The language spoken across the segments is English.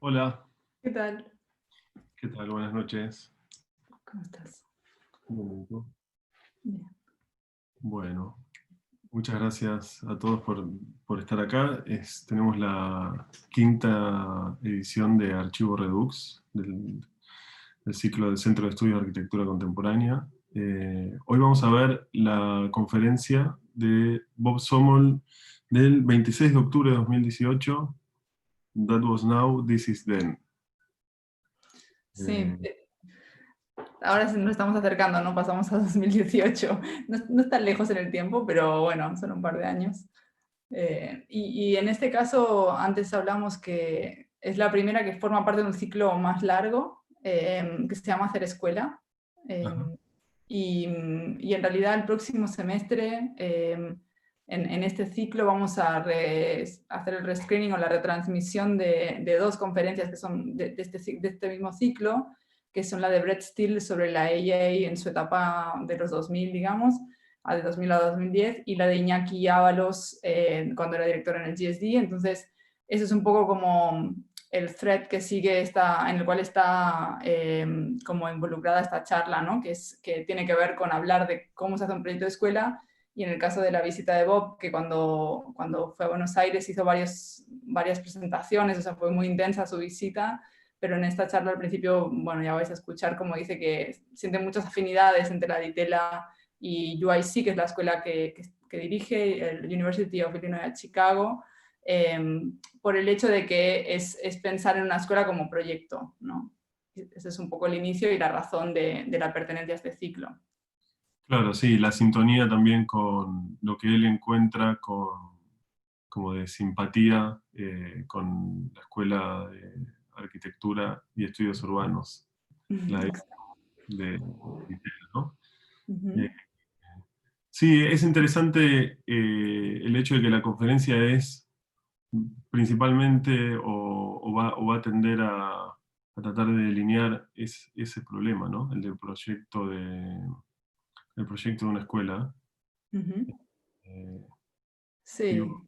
Hola, ¿Qué tal? ¿qué tal? Buenas noches. ¿Cómo estás? Un momento. Bien. Bueno, muchas gracias a todos por estar acá. Tenemos la quinta edición de Archivo Redux, del ciclo del Centro de Estudios de Arquitectura Contemporánea. Hoy vamos a ver la conferencia de Bob Somol del 26 de octubre de 2018, That Was Now, This Is Then. Sí, ahora sí nos estamos acercando, ¿no? Pasamos a 2018. No es tan lejos en el tiempo, pero bueno, son un par de años. Y en este caso, antes hablamos que es la primera que forma parte de un ciclo más largo, que se llama Hacer Escuela. Ajá. Y en realidad el próximo semestre, en este ciclo, vamos a hacer el rescreening o la retransmisión de dos conferencias que son de este mismo ciclo, que son la de Brett Steele sobre la AA en su etapa de los 2000, digamos, de 2000 a 2010, y la de Iñaki Ábalos cuando era director en el GSD. Entonces, eso es un poco como el thread que sigue en el cual está como involucrada esta charla, ¿no? Que tiene que ver con hablar de cómo se hace un proyecto de escuela, y en el caso de la visita de Bob, que cuando fue a Buenos Aires hizo varias presentaciones, o sea, fue muy intensa su visita, pero en esta charla al principio, bueno, ya vais a escuchar cómo dice que siente muchas afinidades entre la DITELA y UIC, que es la escuela que dirige, el University of Illinois at Chicago, por el hecho de que es pensar en una escuela como proyecto, ¿no? Ese es un poco el inicio y la razón de la pertenencia a este ciclo. Claro, sí, la sintonía también con lo que él encuentra como de simpatía con la Escuela de Arquitectura y Estudios Urbanos, la de Itela, ¿no? Eh, Ujú. sí, es interesante el hecho de que la conferencia es principalmente o va a tender a tratar de delinear ese problema, ¿no? El proyecto de una escuela. Ujú. Eh, Sí, digo,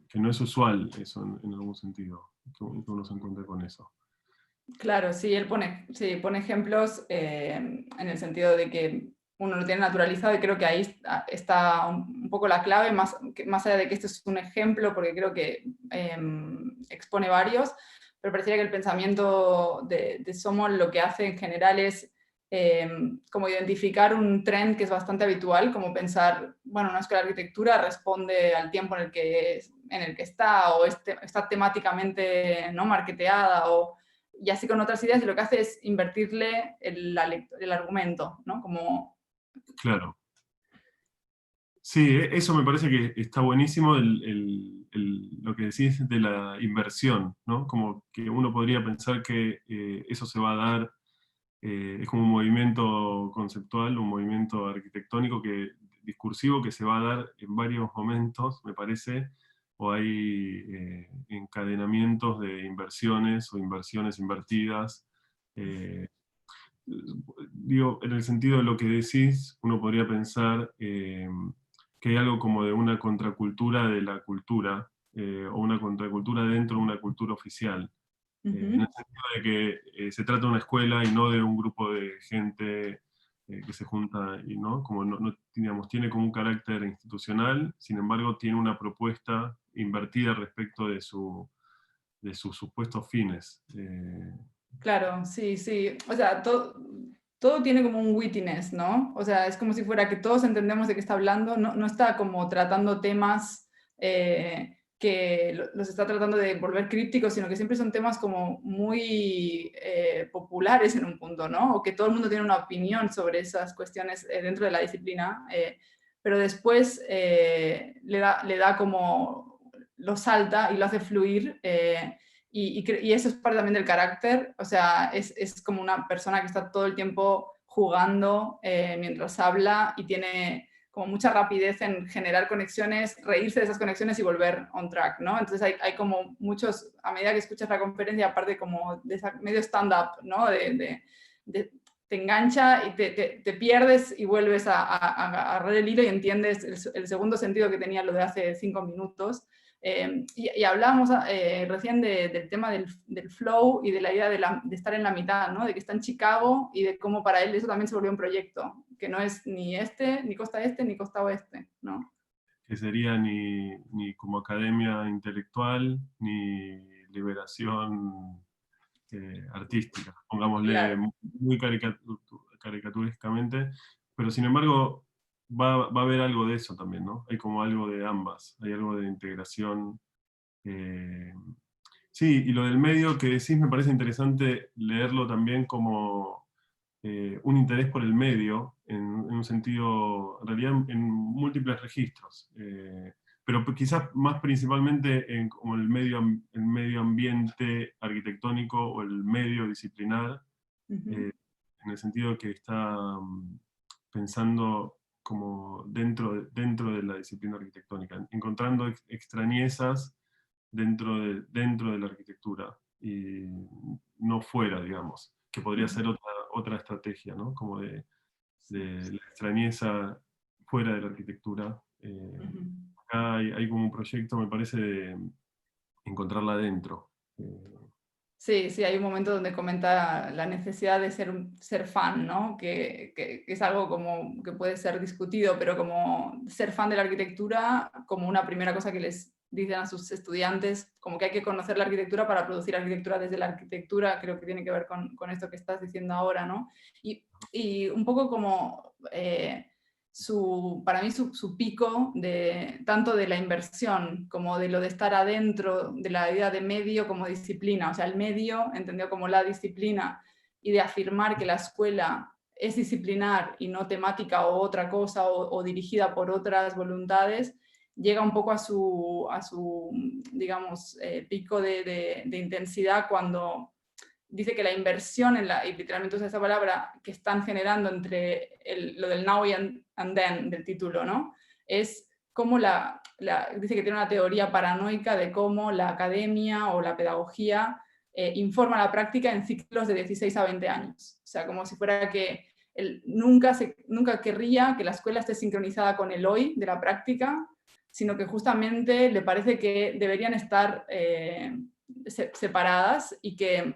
que no es usual eso en algún sentido, que uno se encuentre con eso. claro, sí, él pone ejemplos en el sentido de que uno lo tiene naturalizado, y creo que ahí está un poco la clave, más allá de que esto es un ejemplo, porque creo que expone varios, pero pareciera que el pensamiento de Somol lo que hace en general es como identificar un trend que es bastante habitual, como pensar, bueno, una escuela de arquitectura responde al tiempo en el que está, o está temáticamente, ¿no?, marketeada, y así con otras ideas, y lo que hace es invertirle el argumento, ¿no? Como... Claro. Sí, eso me parece que está buenísimo, lo que decís de la inversión, ¿no? Como que uno podría pensar que eso se va a dar, es como un movimiento conceptual, un movimiento arquitectónico, discursivo, que se va a dar en varios momentos, me parece, o hay encadenamientos de inversiones o inversiones invertidas. eh, Digo, en el sentido de lo que decís, uno podría pensar que hay algo como de una contracultura de la cultura, o una contracultura dentro de una cultura oficial, en el Ujú. sentido de que se trata de una escuela y no de un grupo de gente que se junta y no, como digamos, tiene como un carácter institucional, sin embargo tiene una propuesta invertida respecto de sus supuestos fines. Claro, sí, sí. O sea, todo tiene como un wittiness, ¿no? O sea, es como si fuera que todos entendemos de qué está hablando, no está como tratando temas que los está tratando de volver crípticos, sino que siempre son temas como muy populares en un punto, ¿no? O que todo el mundo tiene una opinión sobre esas cuestiones dentro de la disciplina, pero después le da como, lo salta y lo hace fluir. Y eso es parte también del carácter, o sea, es como una persona que está todo el tiempo jugando mientras habla, y tiene como mucha rapidez en generar conexiones, reírse de esas conexiones y volver on track, ¿no? Entonces hay como muchos, a medida que escuchas la conferencia, aparte como de esa medio stand-up, ¿no? De te engancha y te pierdes y vuelves a agarrar el hilo y entiendes el segundo sentido que tenía lo de hace 5 minutos. Y hablábamos recién del tema del flow y de la idea de estar en la mitad, ¿no? De que está en Chicago y de cómo para él eso también se volvió un proyecto, que no es ni costa este, ni costa oeste, ¿no? Que sería ni como academia intelectual, ni liberación artística, pongámosle Claro. muy caricaturescamente, pero sin embargo va a haber algo de eso también, ¿no? Hay como algo de ambas, hay algo de integración. eh, sí, y lo del medio que decís me parece interesante leerlo también como un interés por el medio, en un sentido, en realidad en múltiples registros, pero quizás más principalmente en como el medio ambiente arquitectónico o el medio disciplinar, Uh-huh. en el sentido que está pensando como dentro de la disciplina arquitectónica, encontrando extrañezas dentro de la arquitectura, y no fuera, digamos, que podría ser Uh-huh. otra estrategia, ¿no? Como Sí. de la extrañeza fuera de la arquitectura. Uh-huh. Acá hay como un proyecto, me parece, de encontrarla adentro. Sí, sí, hay un momento donde comenta la necesidad de ser fan, ¿no? Que es algo como que puede ser discutido, pero como ser fan de la arquitectura como una primera cosa que les dicen a sus estudiantes, como que hay que conocer la arquitectura para producir arquitectura desde la arquitectura, creo que tiene que ver con esto que estás diciendo ahora, ¿no? Y un poco como... para mí su pico tanto de la inversión como de lo de estar adentro de la idea de medio como disciplina, o sea, el medio entendido como la disciplina, y de afirmar que la escuela es disciplinar y no temática o otra cosa o dirigida por otras voluntades, llega un poco a su digamos, pico de intensidad cuando dice que la inversión, y literalmente usa esa palabra, que están generando entre lo del now and then del título, ¿no? Es como dice que tiene una teoría paranoica de cómo la academia o la pedagogía informa la práctica en ciclos de 16 a 20 años. O sea, como si fuera que nunca querría que la escuela esté sincronizada con el hoy de la práctica, sino que justamente le parece que deberían estar separadas y que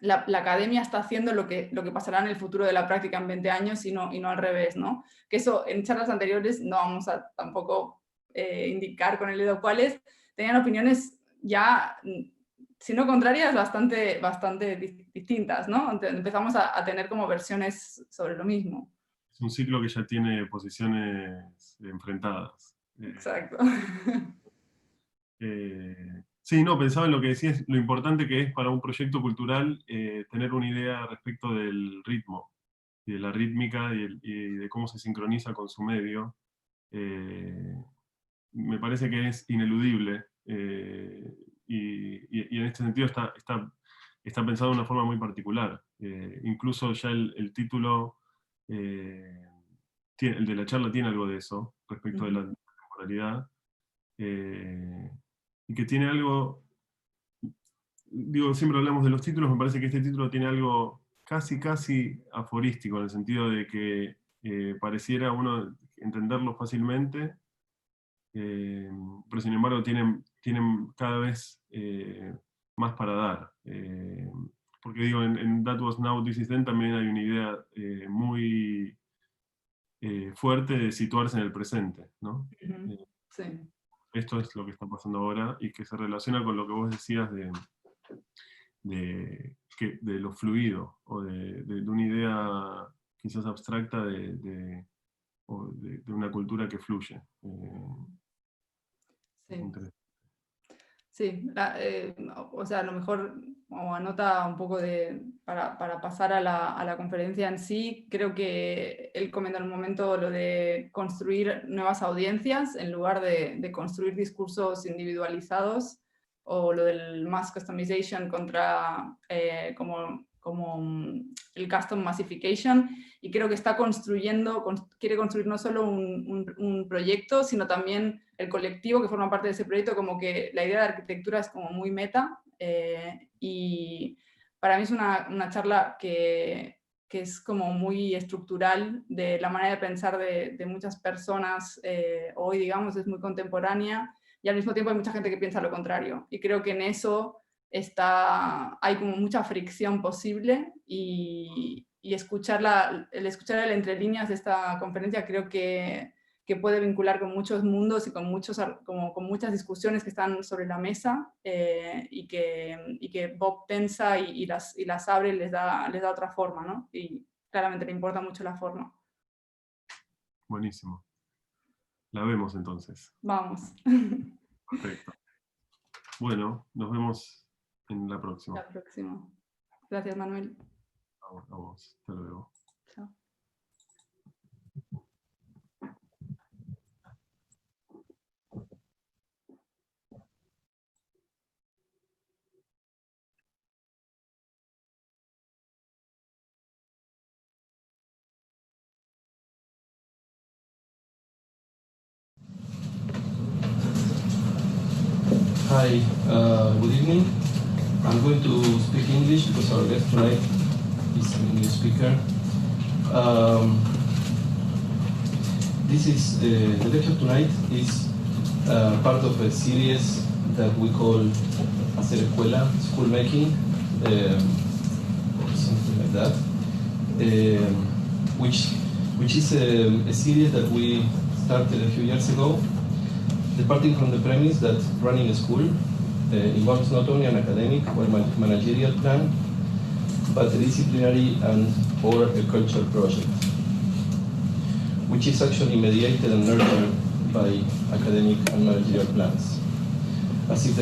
la academia está haciendo lo que pasará en el futuro de la práctica en 20 años y no al revés, ¿no? Que eso en charlas anteriores no vamos a tampoco indicar con el dedo cuáles, tenían opiniones ya, si no contrarias, bastante distintas, ¿no? Entonces empezamos a tener como versiones sobre lo mismo. Es un ciclo que ya tiene posiciones enfrentadas. Exacto. Sí, no, pensaba en lo que decías, lo importante que es para un proyecto cultural tener una idea respecto del ritmo, y de la rítmica y de cómo se sincroniza con su medio. Eh, Me parece que es ineludible, y en este sentido está pensado de una forma muy particular. Incluso ya el título, eh, el de la charla tiene algo de eso, respecto de la Uh-huh. temporalidad, y que tiene algo, digo, siempre hablamos de los títulos, me parece que este título tiene algo casi aforístico, en el sentido de que pareciera uno entenderlo fácilmente, eh, pero sin embargo tienen cada vez más para dar. Porque digo, en That Was Now, This Is Then también hay una idea muy fuerte de situarse en el presente, ¿no? Uh-huh. Eh, Sí. Esto es lo que está pasando ahora y que se relaciona con lo que vos decías de lo fluido, o de una idea quizás abstracta de una cultura que fluye. Es Sí. interesante. Sí, o sea, a lo mejor, o anota un poco para pasar a la conferencia en sí, creo que él comentó en un momento lo de construir nuevas audiencias en lugar de construir discursos individualizados, o lo del mass customization contra el custom massification, y creo que está quiere construir no solo un proyecto, sino también el colectivo que forma parte de ese proyecto, como que la idea de arquitectura es como muy meta, y para mí es una charla que que es como muy estructural de la manera de pensar de muchas personas hoy, digamos, es muy contemporánea, y al mismo tiempo hay mucha gente que piensa lo contrario. Y creo que en eso hay como mucha fricción posible, y el escuchar el entre líneas de esta conferencia creo que puede vincular con muchos mundos y con muchas discusiones que están sobre la mesa, y que Bob pensa y las abre y les da otra forma, ¿no? Y claramente le importa mucho la forma. Buenísimo. La vemos entonces. Vamos. Perfecto. Bueno, nos vemos en la próxima. La próxima. Gracias, Manuel. Vamos. Hasta luego. Chao. Hi, good evening. I'm going to speak English because our guest tonight is an English speaker. This is the lecture tonight is part of a series that we call Hacer Escuela, School Making, or something like that, which is a series that we started a few years ago, departing from the premise that running a school involves not only an academic or managerial plan, but a disciplinary or a cultural project, which is actually mediated and nurtured by academic and managerial plans, as if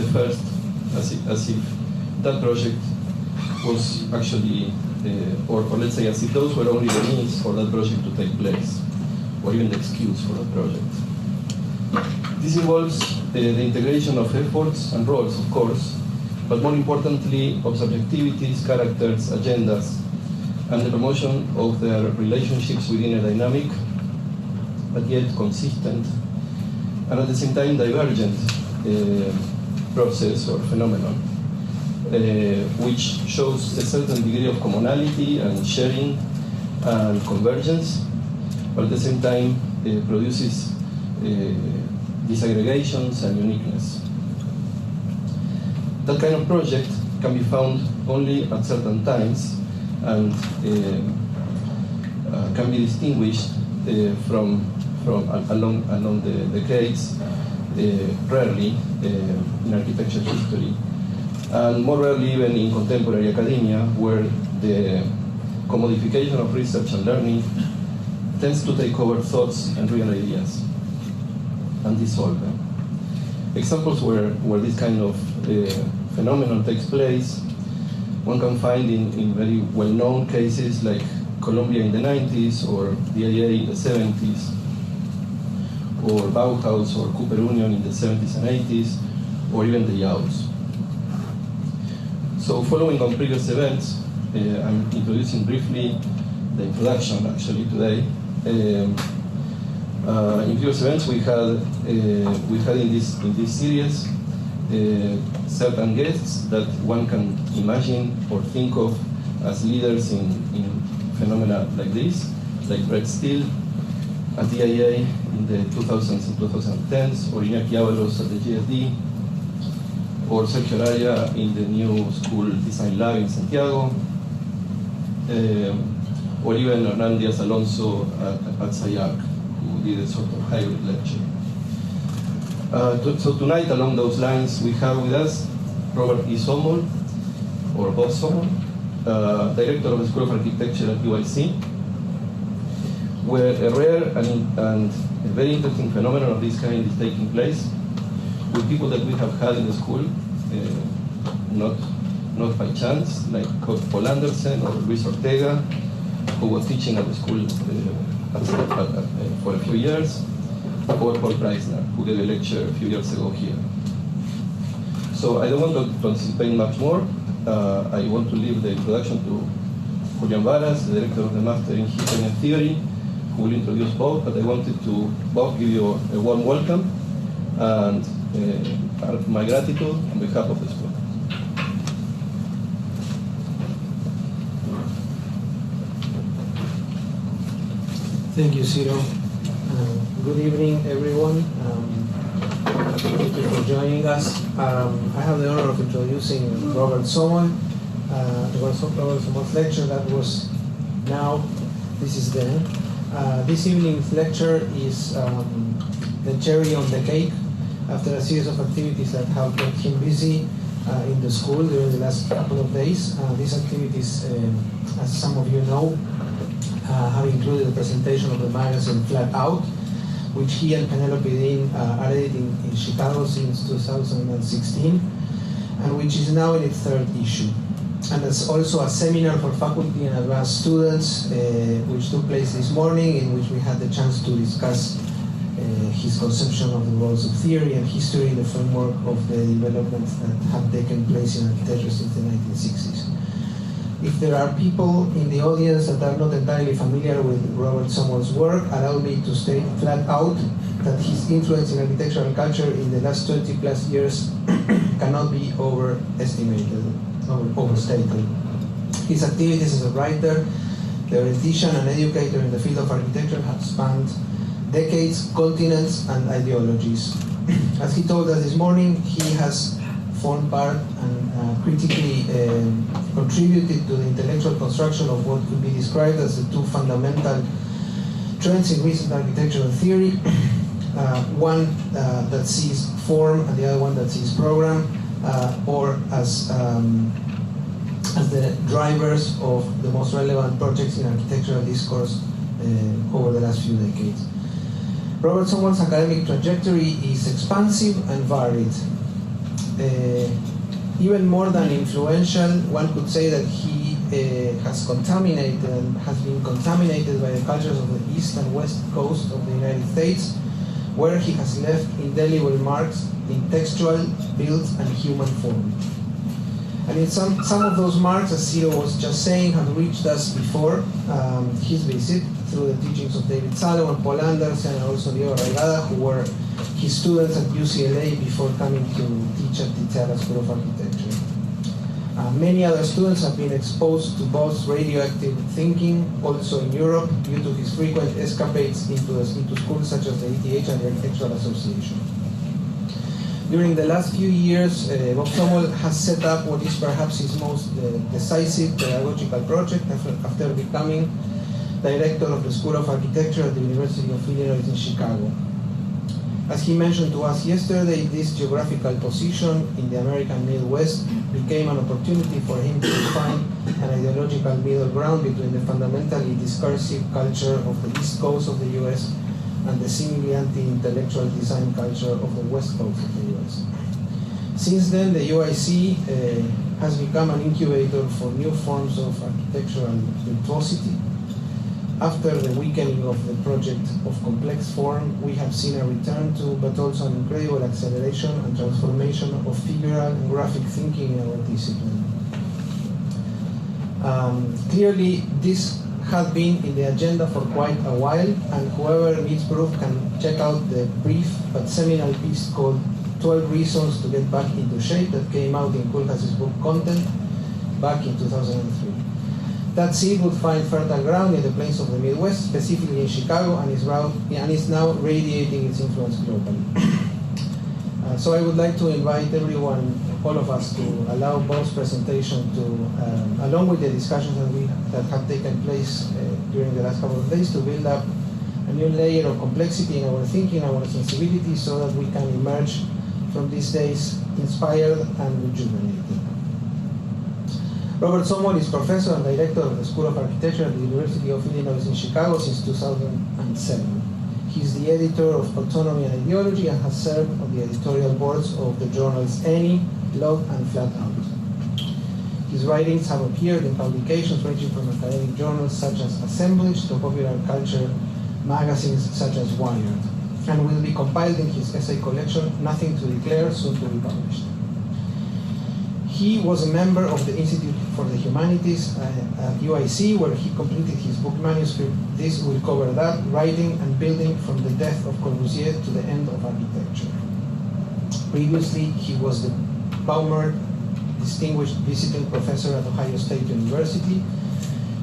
that project was actually, or let's say as if those were only the means for that project to take place, or even the excuse for that project. This involves the integration of efforts and roles, of course, but more importantly, of subjectivities, characters, agendas, and the promotion of their relationships within a dynamic, but yet consistent, and at the same time divergent process or phenomenon, which shows a certain degree of commonality and sharing and convergence, but at the same time produces disaggregations and uniqueness. That kind of project can be found only at certain times and can be distinguished from along the decades, rarely in architecture history, and more rarely even in contemporary academia, where the commodification of research and learning tends to take over thoughts and real ideas and dissolve them. Examples where this kind of phenomenon takes place, one can find in very well-known cases like Colombia in the 90s, or the IA in the 70s, or Bauhaus or Cooper Union in the 70s and 80s, or even the Yaos. So following on previous events, I'm introducing briefly the introduction actually today. In previous events, we had in this series certain guests that one can imagine or think of as leaders in phenomena like this, like Brett Steele at the IA in the 2000s and 2010s, or Iñaki Ábalos at the GSD, or Sergio Araya in the new school design lab in Santiago, or even Hernán Díaz Alonso at SAIAC, who did a sort of hybrid lecture. So tonight, along those lines, we have with us Robert E. Somol, or Bob Somol, director of the School of Architecture at UIC, where a rare and a very interesting phenomenon of this kind is taking place with people that we have had in the school, not by chance, like Paul Andersen or Luis Ortega, who was teaching at the school for a few years, or Paul Preisner, who gave a lecture a few years ago here. So I don't want to anticipate much more. I want to leave the introduction to Julian Varas, the director of the Master in History and Theory, who will introduce Bob, but I wanted to, Bob, give you a warm welcome and my gratitude on behalf of the school. Thank you, Ciro. Good evening, everyone. Thank you for joining us. I have the honor of introducing Robert Somol. Robert Somol's lecture that was now, this is then. This evening's lecture is the cherry on the cake after a series of activities that have kept him busy in the school during the last couple of days. These activities, as some of you know, have included the presentation of the magazine Flat Out, which he and Penelope Dean are editing in Chicago since 2016, and which is now in its third issue. And there's also a seminar for faculty and advanced students, which took place this morning, in which we had the chance to discuss his conception of the roles of theory and history in the framework of the developments that have taken place in architecture since the 1960s. If there are people in the audience that are not entirely familiar with Robert Somol's work, allow me to state flat out that his influence in architectural culture in the last 20 plus years cannot be overstated. His activities as a writer, theoretician, and educator in the field of architecture have spanned decades, continents, and ideologies. As he told us this morning, he has formed part and critically contributed to the intellectual construction of what could be described as the two fundamental trends in recent architectural theory, one that sees form and the other one that sees program, or as the drivers of the most relevant projects in architectural discourse over the last few decades. Robert Somol's academic trajectory is expansive and varied. Even more than influential, one could say that he has been contaminated by the cultures of the east and west coast of the United States, where he has left indelible marks in textual, built, and human form. And in some of those marks, as Ciro was just saying, have reached us before his visit through the teachings of David Salomon, Paul Anderson, and also Diego Raigada, who were his students at UCLA before coming to teach at the Tzara School of Architecture. Many other students have been exposed to Bob's radioactive thinking, also in Europe, due to his frequent escapades into schools such as the ETH and the Architectural Association. During the last few years, Bob Somol has set up what is perhaps his most decisive pedagogical project after becoming director of the School of Architecture at the University of Illinois in Chicago. As he mentioned to us yesterday, this geographical position in the American Midwest became an opportunity for him to find an ideological middle ground between the fundamentally discursive culture of the East Coast of the US and the seemingly anti-intellectual design culture of the West Coast of the US. Since then, the UIC has become an incubator for new forms of architectural virtuosity. After the weakening of the project of complex form, we have seen a return to, but also an incredible acceleration and transformation of figural and graphic thinking in our discipline. Clearly, this had been in the agenda for quite a while, and whoever needs proof can check out the brief but seminal piece called 12 Reasons to Get Back into Shape that came out in Kulhas's book Content back in 2003. That seed would find fertile ground in the plains of the Midwest, specifically in Chicago, and is now radiating its influence globally. So I would like to invite everyone, all of us, to allow Bob's presentation to, along with the discussions that have taken place during the last couple of days, to build up a new layer of complexity in our thinking, our sensibility, so that we can emerge from these days inspired and rejuvenated. Robert Somol is professor and director of the School of Architecture at the University of Illinois in Chicago since 2007. He's the editor of Autonomy and Ideology and has served on the editorial boards of the journals Any, Love, and Flat Out. His writings have appeared in publications ranging from academic journals such as Assemblage to popular culture magazines such as Wired, and will be compiled in his essay collection, Nothing to Declare, soon to be published. He was a member of the Institute for the Humanities at UIC, where he completed his book manuscript. This will cover that, writing and building from the death of Corbusier to the end of architecture. Previously, he was the Baumert Distinguished Visiting Professor at Ohio State University.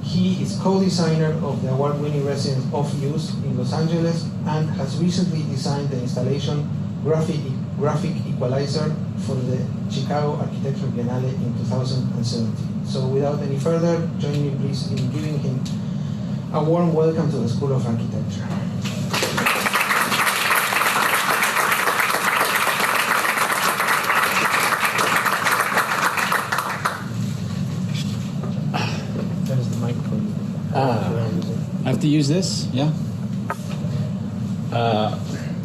He is co-designer of the award-winning residence Of Use in Los Angeles and has recently designed the installation Graphic Equalizer for the Chicago Architecture Biennale in 2017. So without any further, join me please in giving him a warm welcome to the School of Architecture. There's the microphone. I have to use this? Yeah?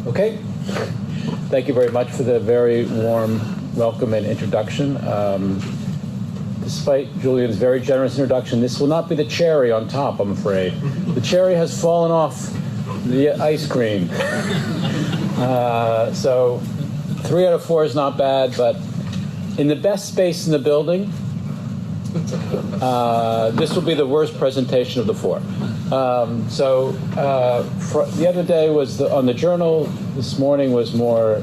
Okay. Thank you very much for the very warm welcome and introduction. Despite Julian's very generous introduction, this will not be the cherry on top, I'm afraid. The cherry has fallen off the ice cream. So 3 out of 4 is not bad, but in the best space in the building, this will be the worst presentation of the 4. The other day was on the journal. This morning was more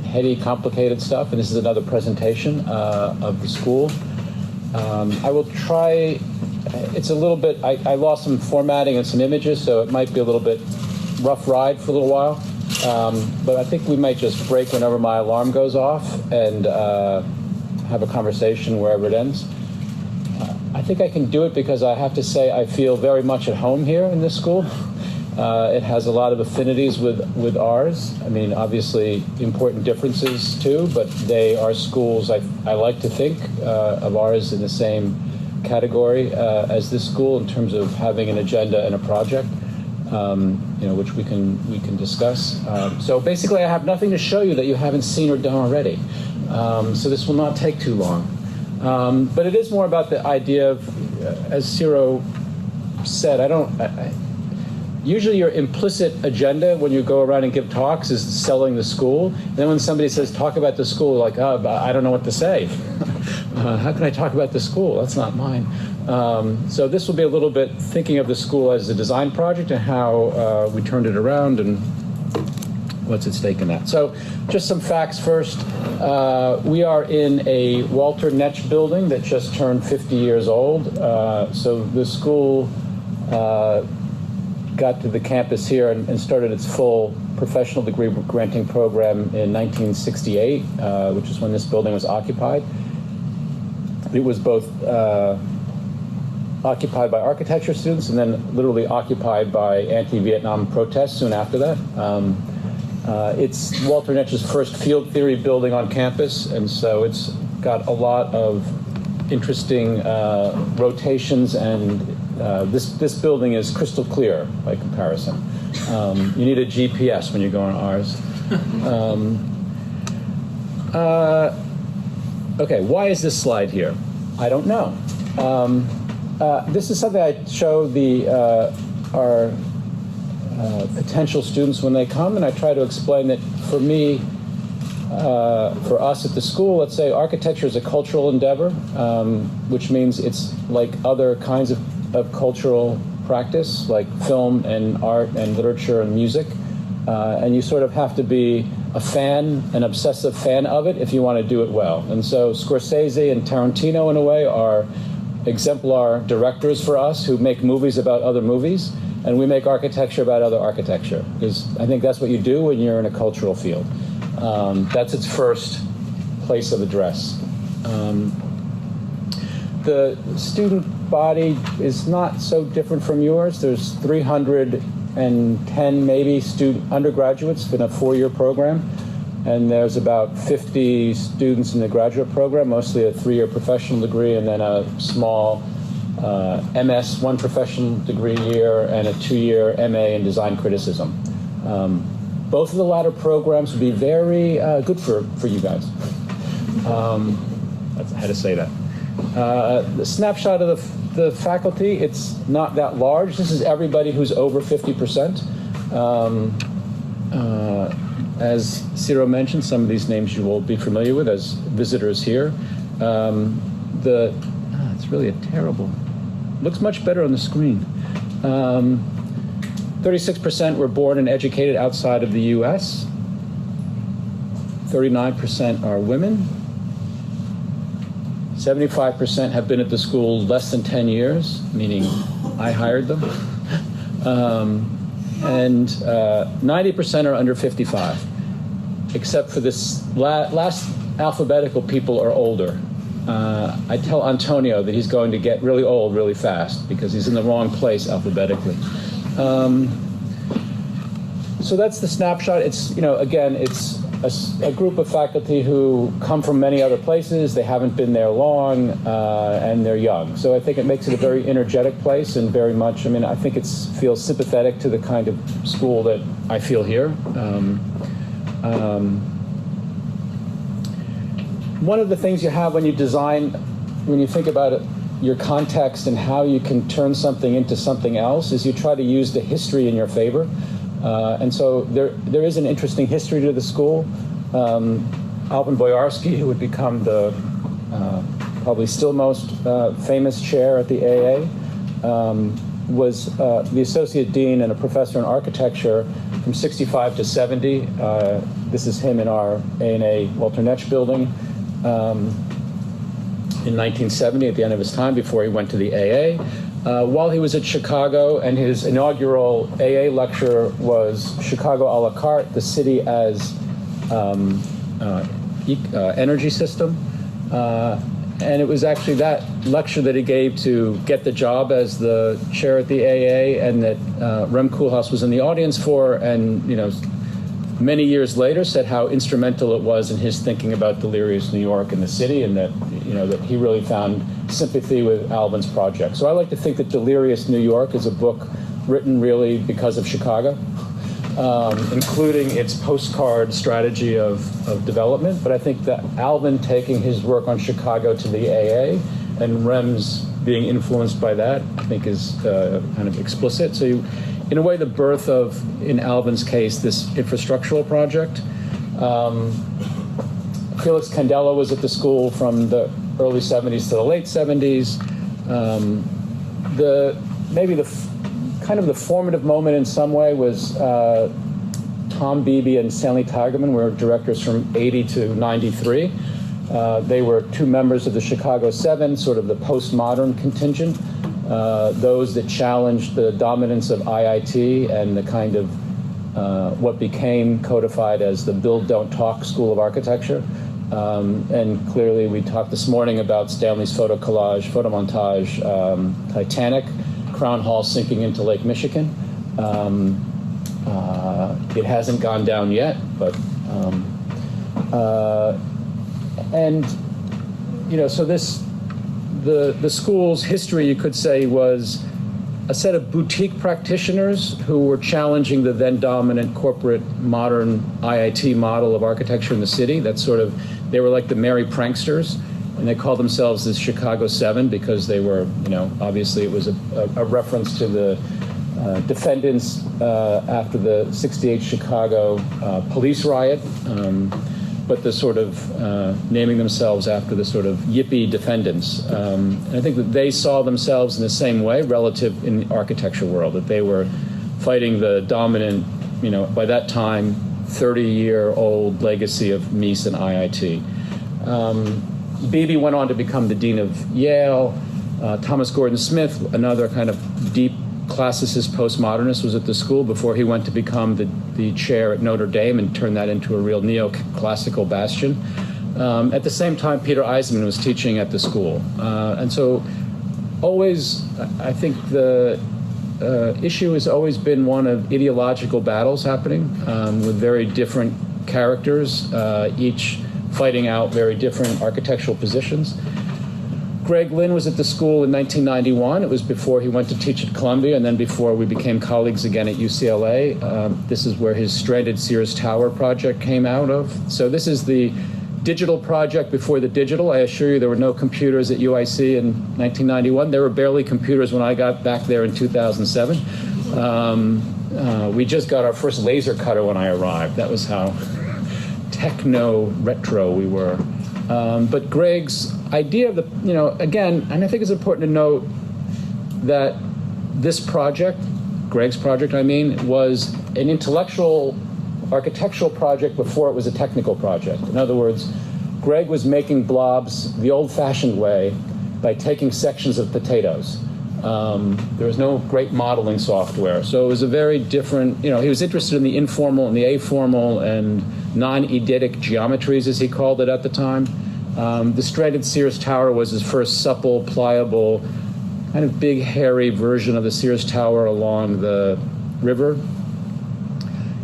heady, complicated stuff, and this is another presentation of the school. I will try. It's a little bit. I lost some formatting and some images, so it might be a little bit rough ride for a little while. But I think we might just break whenever my alarm goes off and have a conversation wherever it ends. I think I can do it because I have to say I feel very much at home here in this school. It has a lot of affinities with ours. I mean, obviously important differences too, but they are schools I like to think of ours in the same category as this school in terms of having an agenda and a project, which we can discuss. So basically, I have nothing to show you that you haven't seen or done already. So this will not take too long. But it is more about the idea of, as Ciro said, usually your implicit agenda when you go around and give talks is selling the school. And then when somebody says, talk about the school, like, oh, I don't know what to say. How can I talk about the school? That's not mine. So this will be a little bit thinking of the school as a design project and how we turned it around and what's at stake in that. So just some facts first. We are in a Walter Netsch building that just turned 50 years old. So the school got to the campus here and started its full professional degree granting program in 1968, which is when this building was occupied. It was both occupied by architecture students and then literally occupied by anti-Vietnam protests soon after that. It's Walter Netsch's first field theory building on campus, and so it's got a lot of interesting rotations, and this building is crystal clear by comparison. You need a GPS when you go on ours. Okay, why is this slide here? I don't know. This is something I show our potential students when they come, and I try to explain that for me, for us at the school, let's say architecture is a cultural endeavor, which means it's like other kinds of cultural practice, like film and art and literature and music, and you sort of have to be a fan, an obsessive fan of it if you want to do it well. And so Scorsese and Tarantino, in a way, are exemplar directors for us who make movies about other movies, and we make architecture about other architecture, because I think that's what you do when you're in a cultural field. That's its first place of address. The student body is not so different from yours. There's 310 maybe undergraduates in a 4-year program, and there's about 50 students in the graduate program, mostly a 3-year professional degree and then a small MS, 1 professional degree year, and a 2-year MA in design criticism. Both of the latter programs would be very good for you guys. I had to say that. The snapshot of the faculty, it's not that large. This is everybody who's over 50%. As Ciro mentioned, some of these names you will be familiar with as visitors here. It's really a terrible, looks much better on the screen. 36% were born and educated outside of the US. 39% are women. 75% have been at the school less than 10 years, meaning I hired them. And 90% are under 55, except for this last alphabetical people are older. I tell Antonio that he's going to get really old really fast because he's in the wrong place alphabetically. So that's the snapshot. It's, again, it's a group of faculty who come from many other places. They haven't been there long, and they're young. So I think it makes it a very energetic place and very much, I think it feels sympathetic to the kind of school that I feel here. One of the things you have when you design, when you think about it, your context and how you can turn something into something else, is you try to use the history in your favor. And so there is an interesting history to the school. Alvin Boyarsky, who would become the probably still most famous chair at the AA, was the associate dean and a professor in architecture from 65 to 70. This is him in our A&A Walter Netsch building in 1970, at the end of his time, before he went to the AA. While he was at Chicago, and his inaugural AA lecture was Chicago a la carte, the city as energy system. And it was actually that lecture that he gave to get the job as the chair at the AA, and that Rem Koolhaas was in the audience for, and many years later said how instrumental it was in his thinking about Delirious New York and the city, and that that he really found sympathy with Alvin's project. So I like to think that Delirious New York is a book written really because of Chicago, including its postcard strategy of development. But I think that Alvin taking his work on Chicago to the AA and Rem's being influenced by that, I think is kind of explicit. So in a way, the birth of, in Alvin's case, this infrastructural project. Felix Candela was at the school from the early 70s to the late 70s. Maybe the kind of the formative moment in some way was Tom Beebe and Stanley Tigerman were directors from 80 to 93. They were two members of the Chicago Seven, sort of the postmodern contingent, those that challenged the dominance of IIT and the kind of what became codified as the Build, Don't Talk School of Architecture. And clearly we talked this morning about Stanley's photo montage, Titanic, Crown Hall sinking into Lake Michigan. It hasn't gone down yet, but, so the school's history, you could say, was a set of boutique practitioners who were challenging the then dominant corporate modern IIT model of architecture in the city. That's they were like the merry pranksters, and they called themselves the Chicago Seven because they were, obviously it was a reference to the defendants after the '68 Chicago police riot, but the sort of naming themselves after the sort of yippie defendants. And I think that they saw themselves in the same way relative in the architecture world, that they were fighting the dominant, by that time, 30-year-old legacy of Mies and IIT. Beebe went on to become the dean of Yale. Thomas Gordon Smith, another kind of deep classicist postmodernist, was at the school before he went to become the chair at Notre Dame and turn that into a real neoclassical bastion. At the same time, Peter Eisenman was teaching at the school. And so always, I think the issue has always been one of ideological battles happening with very different characters, each fighting out very different architectural positions. Greg Lynn was at the school in 1991. It was before he went to teach at Columbia, and then before we became colleagues again at UCLA. This is where his Stranded Sears Tower project came out of. So this is the digital project before the digital. I assure you there were no computers at UIC in 1991. There were barely computers when I got back there in 2007. We just got our first laser cutter when I arrived. That was how techno-retro we were. But Greg's idea of the, again, and I think it's important to note that this project, Greg's project, was an intellectual architectural project before it was a technical project. In other words, Greg was making blobs the old-fashioned way by taking sections of potatoes. There was no great modeling software, so it was a very different, he was interested in the informal and the aformal and non-eidetic geometries, as he called it at the time. The stranded Sears Tower was his first supple, pliable, kind of big, hairy version of the Sears Tower along the river.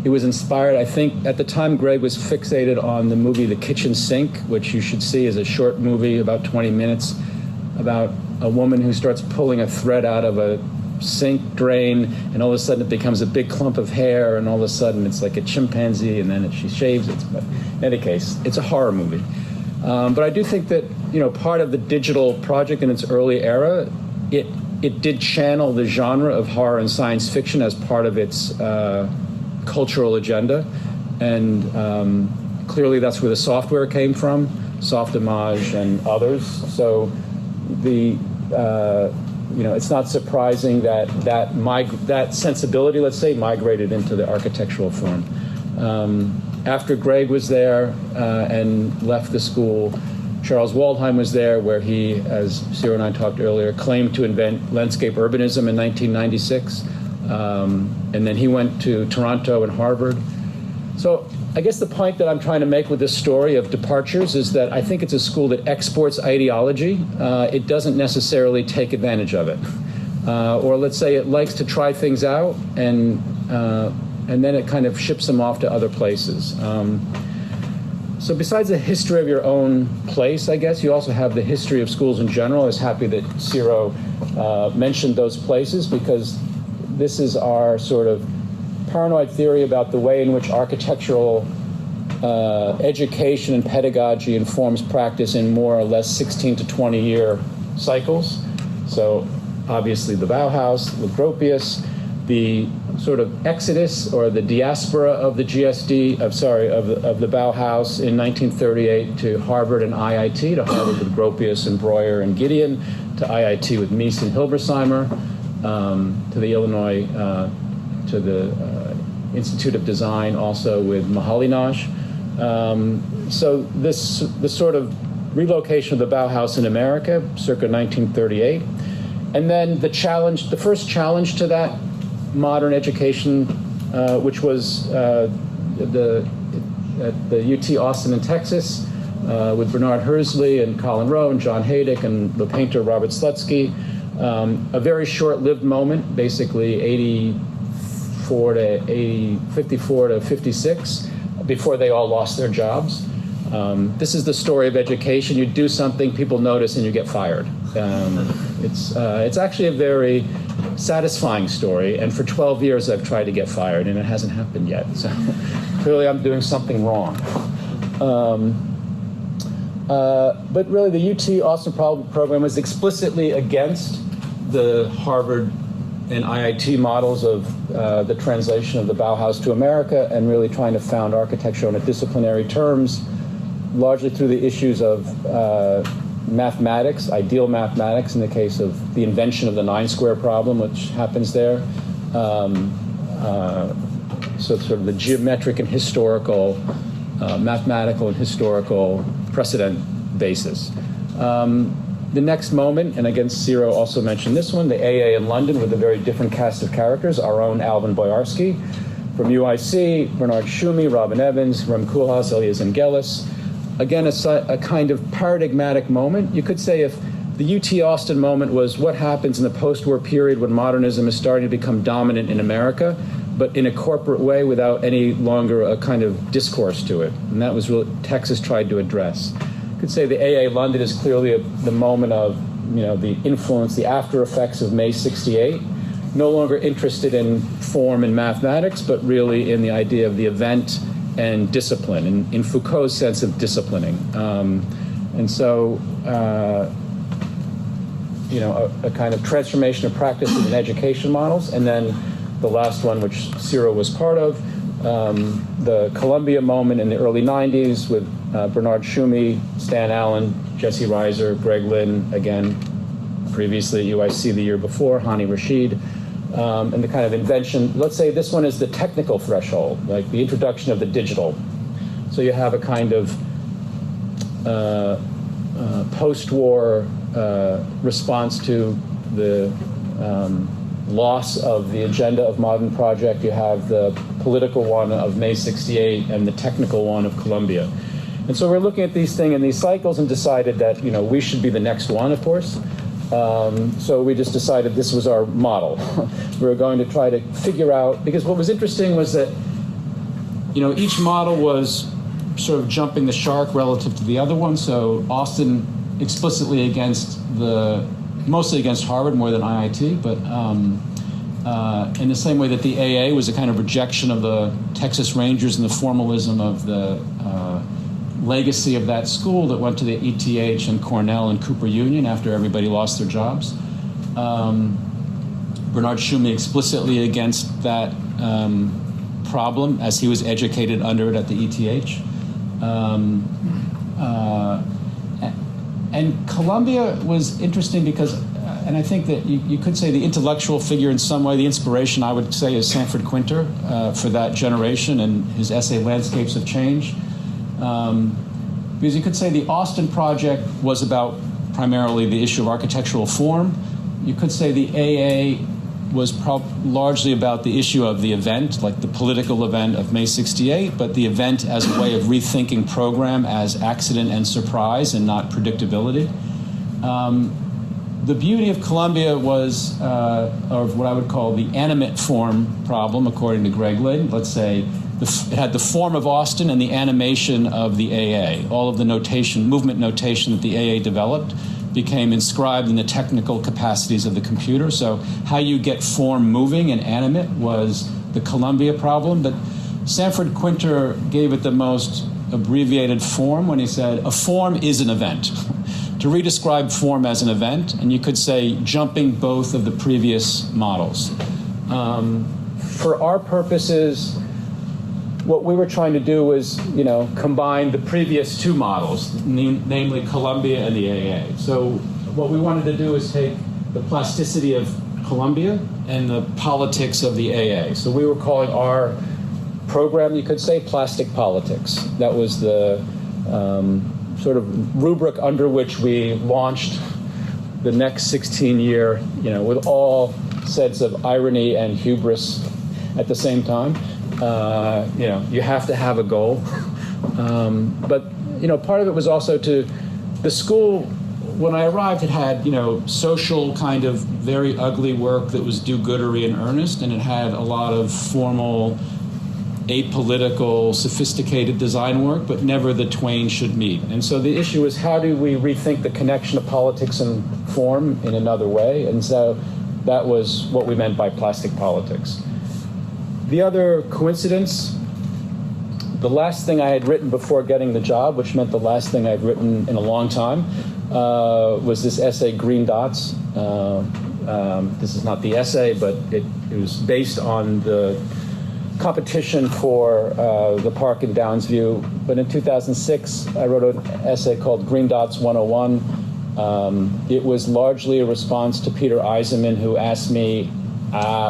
He was inspired, I think, at the time Greg was fixated on the movie The Kitchen Sink, which you should see as a short movie, about 20 minutes, about a woman who starts pulling a thread out of a sink drain, and all of a sudden it becomes a big clump of hair, and all of a sudden it's like a chimpanzee, and then she shaves it. But in any case, it's a horror movie. But I do think that, part of the digital project in its early era, it did channel the genre of horror and science fiction as part of its cultural agenda, and clearly that's where the software came from, Softimage and others. So it's not surprising that sensibility, let's say, migrated into the architectural form. After Greg was there and left the school, Charles Waldheim was there, where he, as Ciro and I talked earlier, claimed to invent landscape urbanism in 1996. And then he went to Toronto and Harvard. So I guess the point that I'm trying to make with this story of departures is that I think it's a school that exports ideology. It doesn't necessarily take advantage of it. Or let's say it likes to try things out, and then it kind of ships them off to other places. So besides the history of your own place, I guess, you also have the history of schools in general. I was happy that Ciro mentioned those places, because this is our sort of paranoid theory about the way in which architectural education and pedagogy informs practice in more or less 16 to 20 year cycles. So obviously the Bauhaus with Gropius, the sort of exodus or the diaspora of the GSD, of the Bauhaus in 1938 to Harvard and IIT, to Harvard with Gropius and Breuer and Gideon, to IIT with Mies and Hilbersheimer, to the Illinois, to the Institute of Design also with Mahalinaj. So the sort of relocation of the Bauhaus in America, circa 1938. And then the first challenge to that modern education, which was at the UT Austin in Texas, with Bernard Hersley and Colin Rowe and John Haydick and the painter Robert Slutsky. A very short-lived moment, basically 54 to 56, before they all lost their jobs. This is the story of education. You do something, people notice, and you get fired. It's actually a very satisfying story, and for 12 years I've tried to get fired, and it hasn't happened yet. So clearly I'm doing something wrong. But really the UT Austin program was explicitly against the Harvard and IIT models of the translation of the Bauhaus to America, and really trying to found architecture on a disciplinary terms, largely through the issues of mathematics, ideal mathematics in the case of the invention of the 9-square problem, which happens there. So sort of the geometric and historical, mathematical and historical precedent basis. The next moment, and again, Ciro also mentioned this one, the AA in London with a very different cast of characters, our own Alvin Boyarsky. From UIC, Bernard Schumi, Robin Evans, Rem Koolhaas, Elias Angelis. Again, a kind of paradigmatic moment. You could say if the UT Austin moment was what happens in the post-war period when modernism is starting to become dominant in America, but in a corporate way without any longer a kind of discourse to it. And that was what Texas tried to address. You could say the AA London is clearly the moment of, the influence, the after effects of May '68. No longer interested in form and mathematics, but really in the idea of the event and discipline, in Foucault's sense of disciplining. And so, a kind of transformation of practice in education models. And then the last one, which Ciro was part of, the Columbia moment in the early 90s with Bernard Schumi, Stan Allen, Jesse Reiser, Greg Lynn, again, previously at UIC the year before, Hani Rashid. And the kind of invention, let's say this one is the technical threshold, like the introduction of the digital. So you have a kind of post-war response to the loss of the agenda of Modern Project. You have the political one of May 68 and the technical one of Columbia. And so we're looking at these things in these cycles and decided that, we should be the next one, of course. So we just decided this was our model. We were going to try to figure out, because what was interesting was that, each model was sort of jumping the shark relative to the other one. So Austin explicitly mostly against Harvard more than IIT, but in the same way that the AA was a kind of rejection of the Texas Rangers and the formalism of the legacy of that school that went to the ETH and Cornell and Cooper Union after everybody lost their jobs. Bernard Shume explicitly against that problem as he was educated under it at the ETH. And Columbia was interesting because, and I think that you could say the intellectual figure in some way, the inspiration I would say is Sanford Quinter for that generation and his essay Landscapes of Change. Because you could say the Austin Project was about primarily the issue of architectural form. You could say the AA was largely about the issue of the event, like the political event of May 68, but the event as a way of rethinking program as accident and surprise and not predictability. The beauty of Columbia was, of what I would call the animate form problem, according to Greg Lynn. Let's say it had the form of Austin and the animation of the AA. All of the notation, movement notation that the AA developed became inscribed in the technical capacities of the computer. So how you get form moving and animate was the Columbia problem. But Sanford Quinter gave it the most abbreviated form when he said, a form is an event. To redescribe form as an event, and you could say jumping both of the previous models. For our purposes, what we were trying to do was, combine the previous two models, namely Columbia and the AA. So what we wanted to do is take the plasticity of Columbia and the politics of the AA. So we were calling our program, you could say, Plastic Politics. That was the sort of rubric under which we launched the next 16-year, with all sets of irony and hubris at the same time. You have to have a goal. But, part of it was also the school, when I arrived, it had, social kind of very ugly work that was do-goodery and earnest, and it had a lot of formal, apolitical, sophisticated design work, but never the twain should meet. And so the issue is, how do we rethink the connection of politics and form in another way? And so that was what we meant by plastic politics. The other coincidence, the last thing I had written before getting the job, which meant the last thing I'd written in a long time, was this essay, Green Dots. This is not the essay, but it was based on the competition for the park in Downsview. But in 2006, I wrote an essay called Green Dots 101. It was largely a response to Peter Eisenman, who asked me,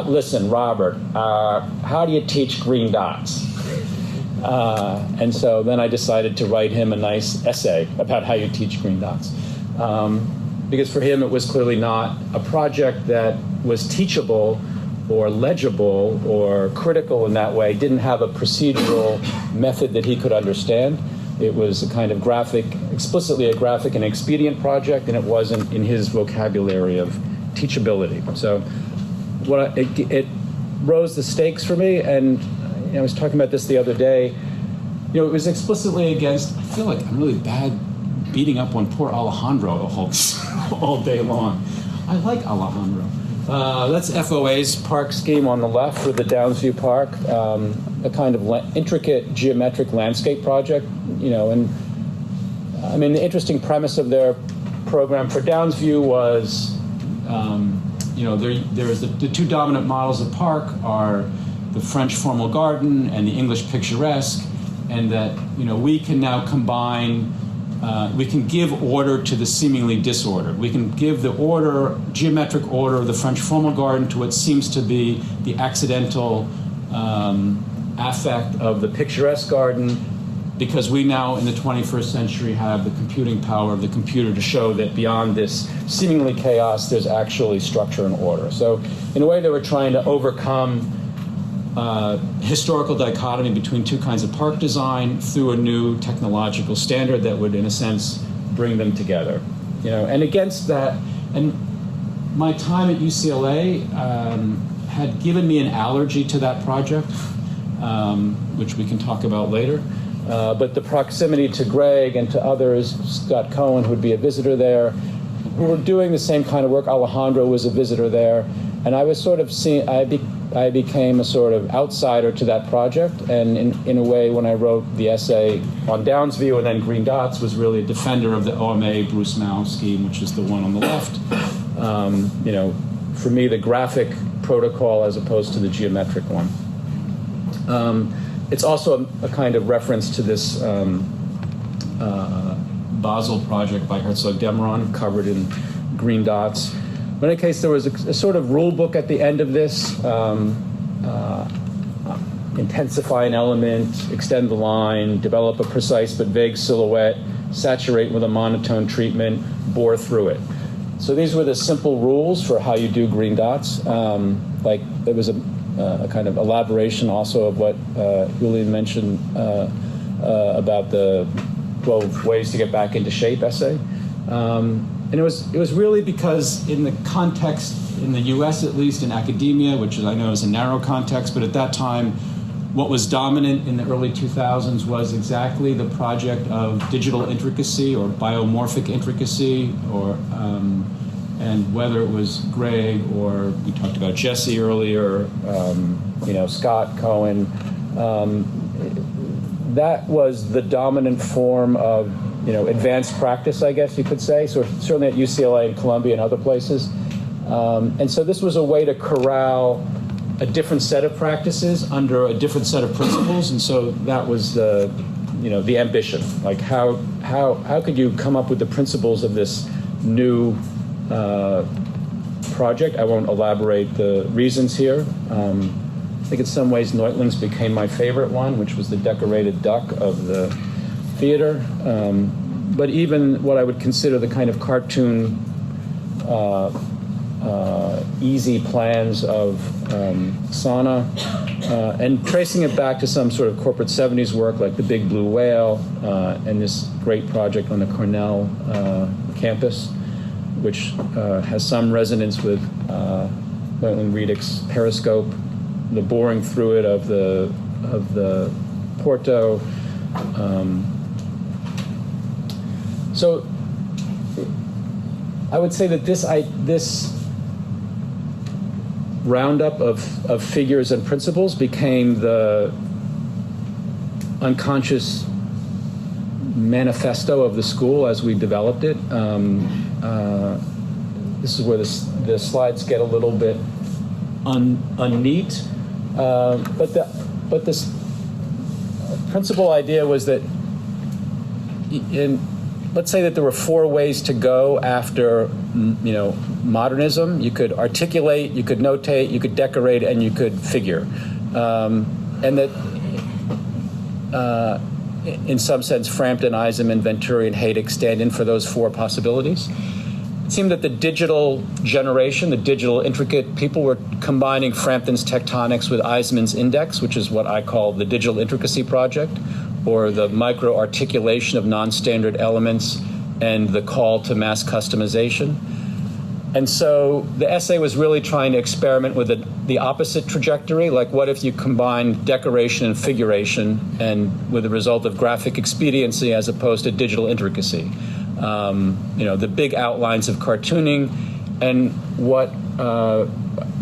listen, Robert, how do you teach green dots? And so then I decided to write him a nice essay about how you teach green dots. Because for him, it was clearly not a project that was teachable or legible or critical in that way, didn't have a procedural method that he could understand. It was a kind of explicitly a graphic and expedient project, and it wasn't in his vocabulary of teachability. So it rose the stakes for me, and I was talking about this the other day. It was explicitly against, I feel like I'm really bad beating up on poor Alejandro all day long. I like Alejandro. That's FOA's park scheme on the left for the Downsview Park, a kind of intricate geometric landscape project, and I mean, the interesting premise of their program for Downsview was, there is the two dominant models of park are the French formal garden and the English picturesque, and that, we can now combine, we can give order to the seemingly disordered. We can give the geometric order of the French formal garden to what seems to be the accidental affect of the picturesque garden, because we now in the 21st century have the computing power of the computer to show that beyond this seemingly chaos, there's actually structure and order. So in a way, they were trying to overcome historical dichotomy between two kinds of park design through a new technological standard that would, in a sense, bring them together. You know, and against that, and my time at UCLA had given me an allergy to that project, which we can talk about later. But the proximity to Greg and to others, Scott Cohen, who'd be a visitor there, who were doing the same kind of work. Alejandro was a visitor there. And I was sort of seeing, I became a sort of outsider to that project. And in a way, when I wrote the essay on Downs View and then Green Dots, was really a defender of the OMA Bruce Mao scheme, which is the one on the left. You know, for me, the graphic protocol as opposed to the geometric one. It's also a kind of reference to this Basel project by Herzog Demeron, covered in Green Dots. In any case, there was a sort of rule book at the end of this. Intensify an element, extend the line, develop a precise but vague silhouette, saturate with a monotone treatment, bore through it. So these were the simple rules for how you do Green Dots. Like there was a kind of elaboration also of what Julian mentioned about the 12 ways to get back into shape essay. And it was really because in the context, in the US at least, in academia, which I know is a narrow context, but at that time, what was dominant in the early 2000s was exactly the project of digital intricacy or biomorphic intricacy, or and whether it was Greg or we talked about Jesse earlier, you know, Scott Cohen, that was the dominant form of, you know, advanced practice, I guess you could say. So certainly at UCLA and Columbia and other places. And so this was a way to corral a different set of practices under a different set of principles. And so that was the, you know, the ambition. Like how could you come up with the principles of this new project? I won't elaborate the reasons here. I think in some ways Neutling's became my favorite one, which was the decorated duck of the theater. But even what I would consider the kind of cartoon easy plans of Sana, and tracing it back to some sort of corporate 70s work like The Big Blue Whale and this great project on the Cornell campus, which has some resonance with Neutling Riedick's Periscope, the boring through it of the Porto. So I would say that this roundup of figures and principles became the unconscious manifesto of the school as we developed it. This is where the slides get a little bit unneat, but this principal idea was that let's say that there were 4 ways to go after, you know, modernism. You could articulate, you could notate, you could decorate, and you could figure. And that, in some sense, Frampton, Eisenman, Venturi, and Haydick stand in for those 4 possibilities. It seemed that the digital generation, the digital intricate people, were combining Frampton's tectonics with Eisenman's index, which is what I call the digital intricacy project, or the micro-articulation of non-standard elements and the call to mass customization. And so the essay was really trying to experiment with the opposite trajectory, like what if you combined decoration and figuration and with the result of graphic expediency as opposed to digital intricacy. You know, the big outlines of cartooning and what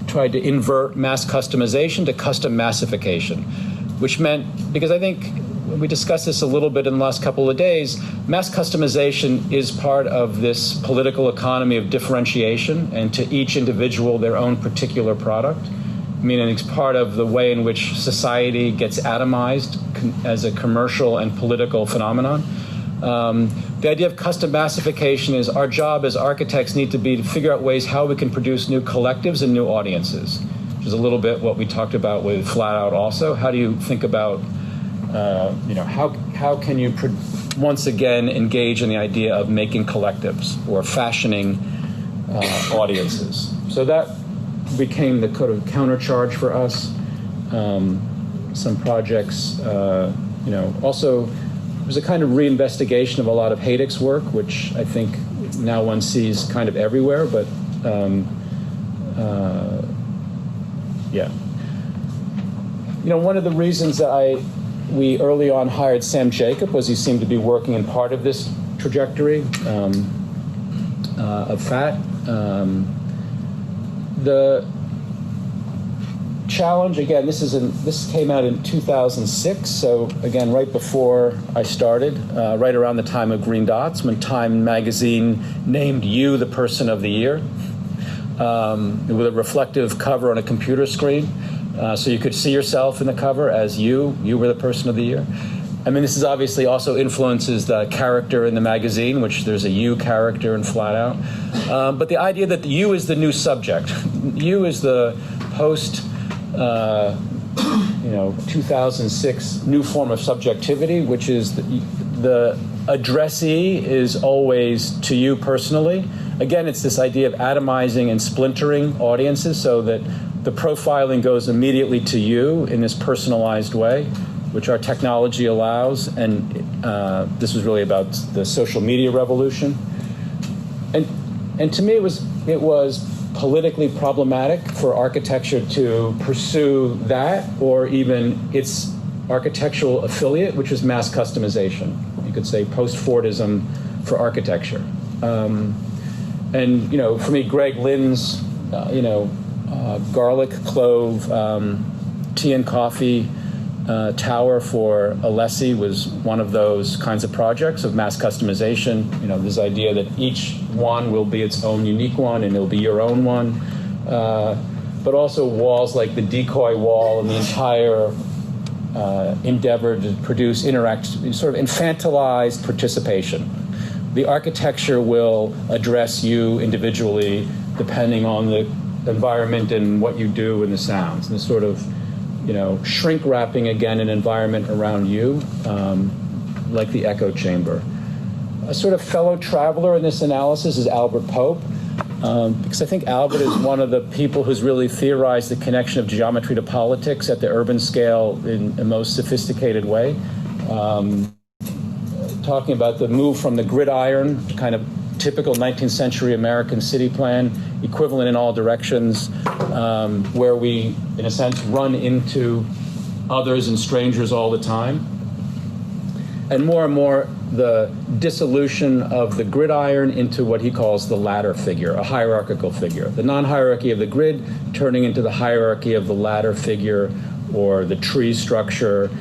tried to invert mass customization to custom massification, which meant, because I think we discussed this a little bit in the last couple of days, mass customization is part of this political economy of differentiation, and to each individual their own particular product. Meaning it's part of the way in which society gets atomized as a commercial and political phenomenon. The idea of custom massification is our job as architects need to be to figure out ways how we can produce new collectives and new audiences, which is a little bit what we talked about with Flat Out also. How do you think about how can you once again engage in the idea of making collectives or fashioning audiences? So that became the kind of countercharge for us. Some projects, also it was a kind of reinvestigation of a lot of Haiduk's work, which I think now one sees kind of everywhere, but yeah. One of the reasons that we early on hired Sam Jacob was he seemed to be working in part of this trajectory of FAT. The challenge, again, this came out in 2006, so again, right before I started, right around the time of Green Dots, when Time magazine named you the Person of the Year, with a reflective cover on a computer screen, so you could see yourself in the cover as you were the Person of the Year. I mean, this is obviously also influences the character in the magazine, which there's a you character in Flat Out. But the idea that you is the new subject, you is the post 2006 new form of subjectivity, which is the addressee is always to you personally. Again, it's this idea of atomizing and splintering audiences so that the profiling goes immediately to you in this personalized way, which our technology allows. And this was really about the social media revolution. And to me, it was politically problematic for architecture to pursue that, or even its architectural affiliate, which is mass customization. You could say post-Fordism for architecture. And for me, Greg Lynn's, garlic clove tea and coffee tower for Alessi was one of those kinds of projects of mass customization. This idea that each one will be its own unique one and it'll be your own one. But also walls like the decoy wall and the entire endeavor to produce sort of infantilized participation. The architecture will address you individually depending on the environment and what you do and the sounds. And this sort of shrink wrapping again an environment around you, like the echo chamber. A sort of fellow traveler in this analysis is Albert Pope, because I think Albert is one of the people who's really theorized the connection of geometry to politics at the urban scale in a most sophisticated way. Talking about the move from the gridiron, kind of typical 19th century American city plan, equivalent in all directions, where we, in a sense, run into others and strangers all the time. And more, the dissolution of the gridiron into what he calls the ladder figure, a hierarchical figure. The non-hierarchy of the grid turning into the hierarchy of the ladder figure or the tree structure,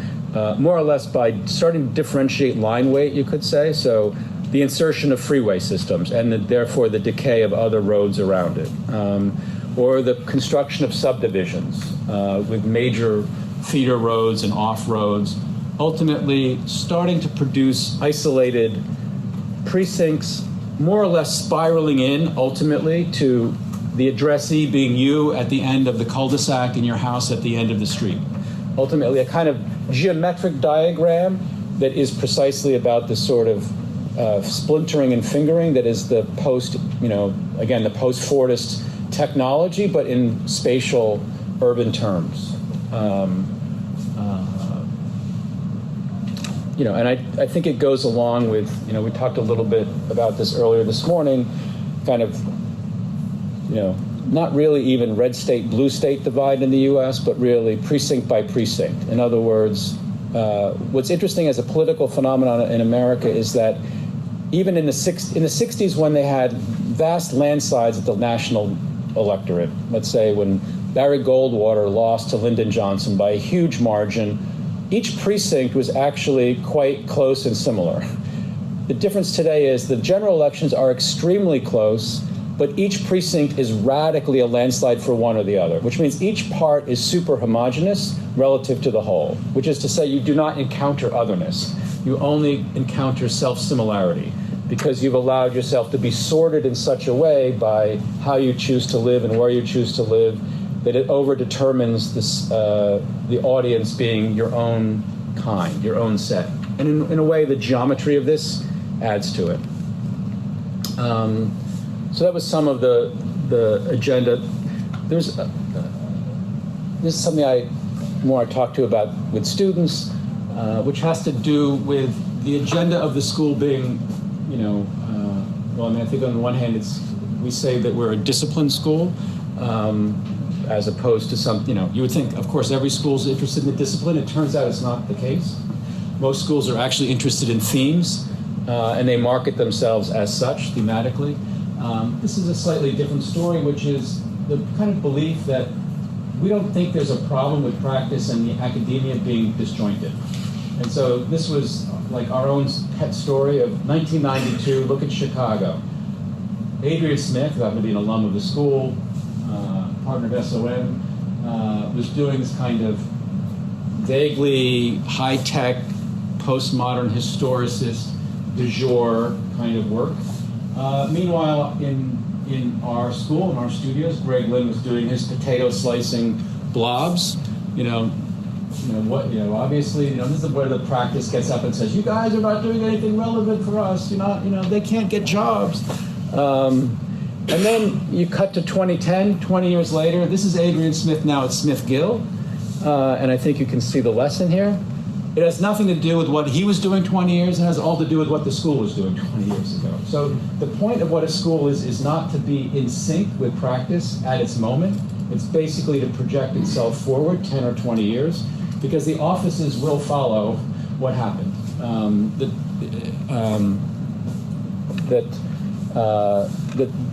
more or less by starting to differentiate line weight, you could say. So the insertion of freeway systems and therefore the decay of other roads around it. Or the construction of subdivisions with major feeder roads and off-roads, ultimately starting to produce isolated precincts, more or less spiraling in ultimately to the addressee being you at the end of the cul-de-sac and your house at the end of the street. Ultimately a kind of geometric diagram that is precisely about this sort of splintering and fingering that is the again, the post-Fordist technology, but in spatial urban terms. And I think it goes along with, we talked a little bit about this earlier this morning, kind of, not really even red state, blue state divide in the US, but really precinct by precinct. In other words, what's interesting as a political phenomenon in America is that even in the 60s when they had vast landslides at the national electorate, let's say when Barry Goldwater lost to Lyndon Johnson by a huge margin, each precinct was actually quite close and similar. The difference today is the general elections are extremely close, but each precinct is radically a landslide for one or the other, which means each part is super homogeneous relative to the whole, which is to say you do not encounter otherness. You only encounter self-similarity because you've allowed yourself to be sorted in such a way by how you choose to live and where you choose to live that it over-determines this, the audience being your own kind, your own set. And in a way, the geometry of this adds to it. So that was some of the agenda. This is something I talk to about with students, which has to do with the agenda of the school being, well, I mean, I think on the one hand, we say that we're a disciplined school, as opposed to some, you would think, of course, every school's interested in the discipline. It turns out it's not the case. Most schools are actually interested in themes, and they market themselves as such, thematically. This is a slightly different story, which is the kind of belief that we don't think there's a problem with practice and the academia being disjointed. And so this was like our own pet story of 1992, look at Chicago. Adrian Smith, who happened to be an alum of the school, partner of SOM, was doing this kind of vaguely high-tech, postmodern historicist, du jour kind of work. Meanwhile, in our school, in our studios, Greg Lynn was doing his potato slicing blobs. Obviously, this is where the practice gets up and says, you guys are not doing anything relevant for us. They can't get jobs. And then you cut to 2010, 20 years later. This is Adrian Smith now at Smith-Gill. And I think you can see the lesson here. It has nothing to do with what he was doing 20 years. It has all to do with what the school was doing 20 years ago. So the point of what a school is not to be in sync with practice at its moment. It's basically to project itself forward 10 or 20 years, because the offices will follow what happened. That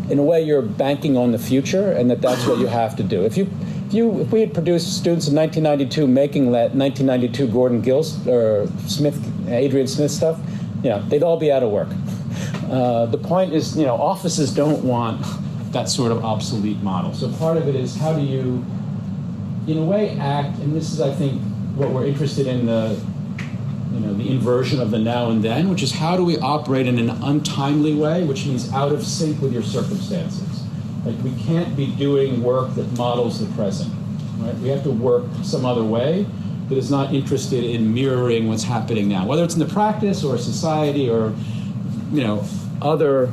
in a way you're banking on the future, and that's what you have to do. If we had produced students in 1992 making that 1992 Gordon Gills or Adrian Smith stuff, they'd all be out of work. The point is, offices don't want that sort of obsolete model. So part of it is how do you, in a way, act, and this is, I think, what we're interested in, the inversion of the now and then, which is how do we operate in an untimely way, which means out of sync with your circumstances. Like, we can't be doing work that models the present, right? We have to work some other way that is not interested in mirroring what's happening now, whether it's in the practice or society or, other,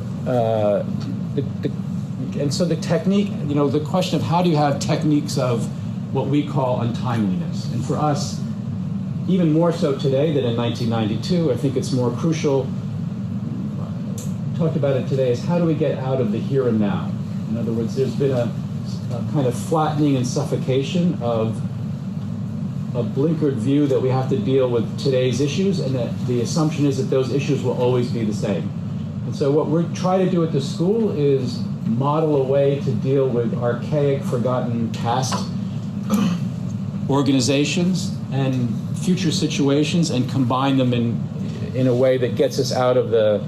and so the technique, the question of how do you have techniques of what we call untimeliness? And for us, even more so today than in 1992, I think it's more crucial, talked about it today, is how do we get out of the here and now? In other words, there's been a kind of flattening and suffocation of a blinkered view that we have to deal with today's issues, and that the assumption is that those issues will always be the same. And so what we're trying to do at the school is model a way to deal with archaic, forgotten past organizations and future situations and combine them in a way that gets us out of the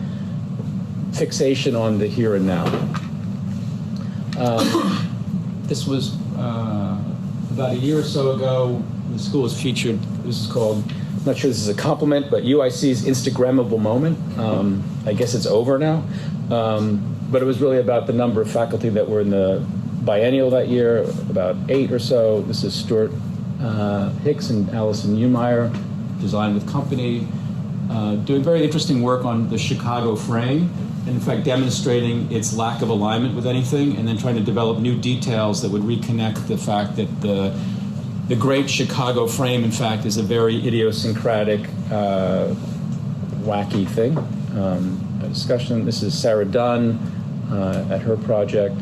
fixation on the here and now. This was about a year or so ago. The school was featured. This is called, I'm not sure this is a compliment, but UIC's Instagrammable moment. I guess it's over now. But it was really about the number of faculty that were in the biennial that year, about 8 or so. This is Stuart Hicks and Allison Umeyer, Design with Company, doing very interesting work on the Chicago frame, and in fact demonstrating its lack of alignment with anything, and then trying to develop new details that would reconnect the fact that the great Chicago frame, in fact, is a very idiosyncratic, wacky thing. A discussion. This is Sarah Dunn at her project.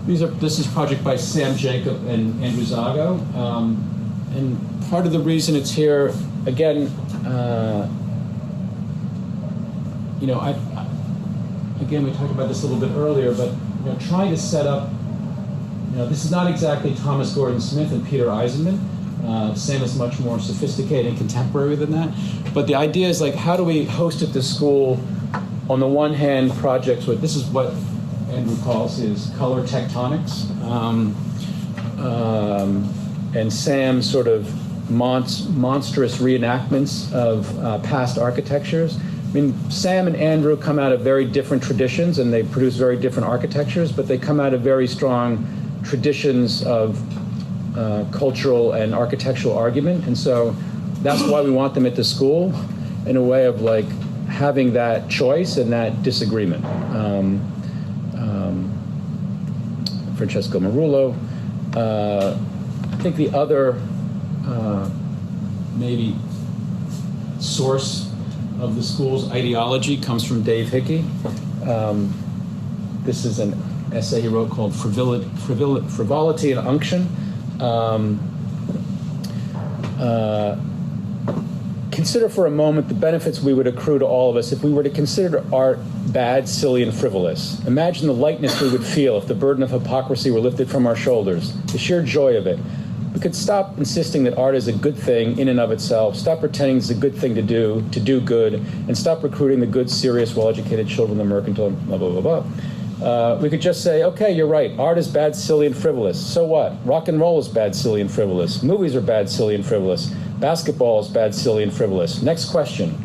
This is a project by Sam Jacob and Andrew Zago. And part of the reason it's here, again, again, we talked about this a little bit earlier, but trying to set up, this is not exactly Thomas Gordon Smith and Peter Eisenman. Sam is much more sophisticated and contemporary than that. But the idea is, like, how do we host at the school, on the one hand, projects with, this is what Andrew calls his color tectonics, and Sam's sort of monstrous reenactments of past architectures. I mean, Sam and Andrew come out of very different traditions, and they produce very different architectures, but they come out of very strong traditions of cultural and architectural argument. And so that's why we want them at the school, in a way of like having that choice and that disagreement. Francesco Marullo. I think the other maybe source of the school's ideology comes from Dave Hickey. This is an essay he wrote called Frivolity and Unction. Consider for a moment the benefits we would accrue to all of us if we were to consider art bad, silly, and frivolous. Imagine the lightness we would feel if the burden of hypocrisy were lifted from our shoulders, the sheer joy of it. We could stop insisting that art is a good thing in and of itself, stop pretending it's a good thing to do good, and stop recruiting the good, serious, well-educated children of the mercantile, blah, blah, blah, blah. We could just say, okay, you're right, art is bad, silly, and frivolous. So what? Rock and roll is bad, silly, and frivolous. Movies are bad, silly, and frivolous. Basketball is bad, silly, and frivolous. Next question.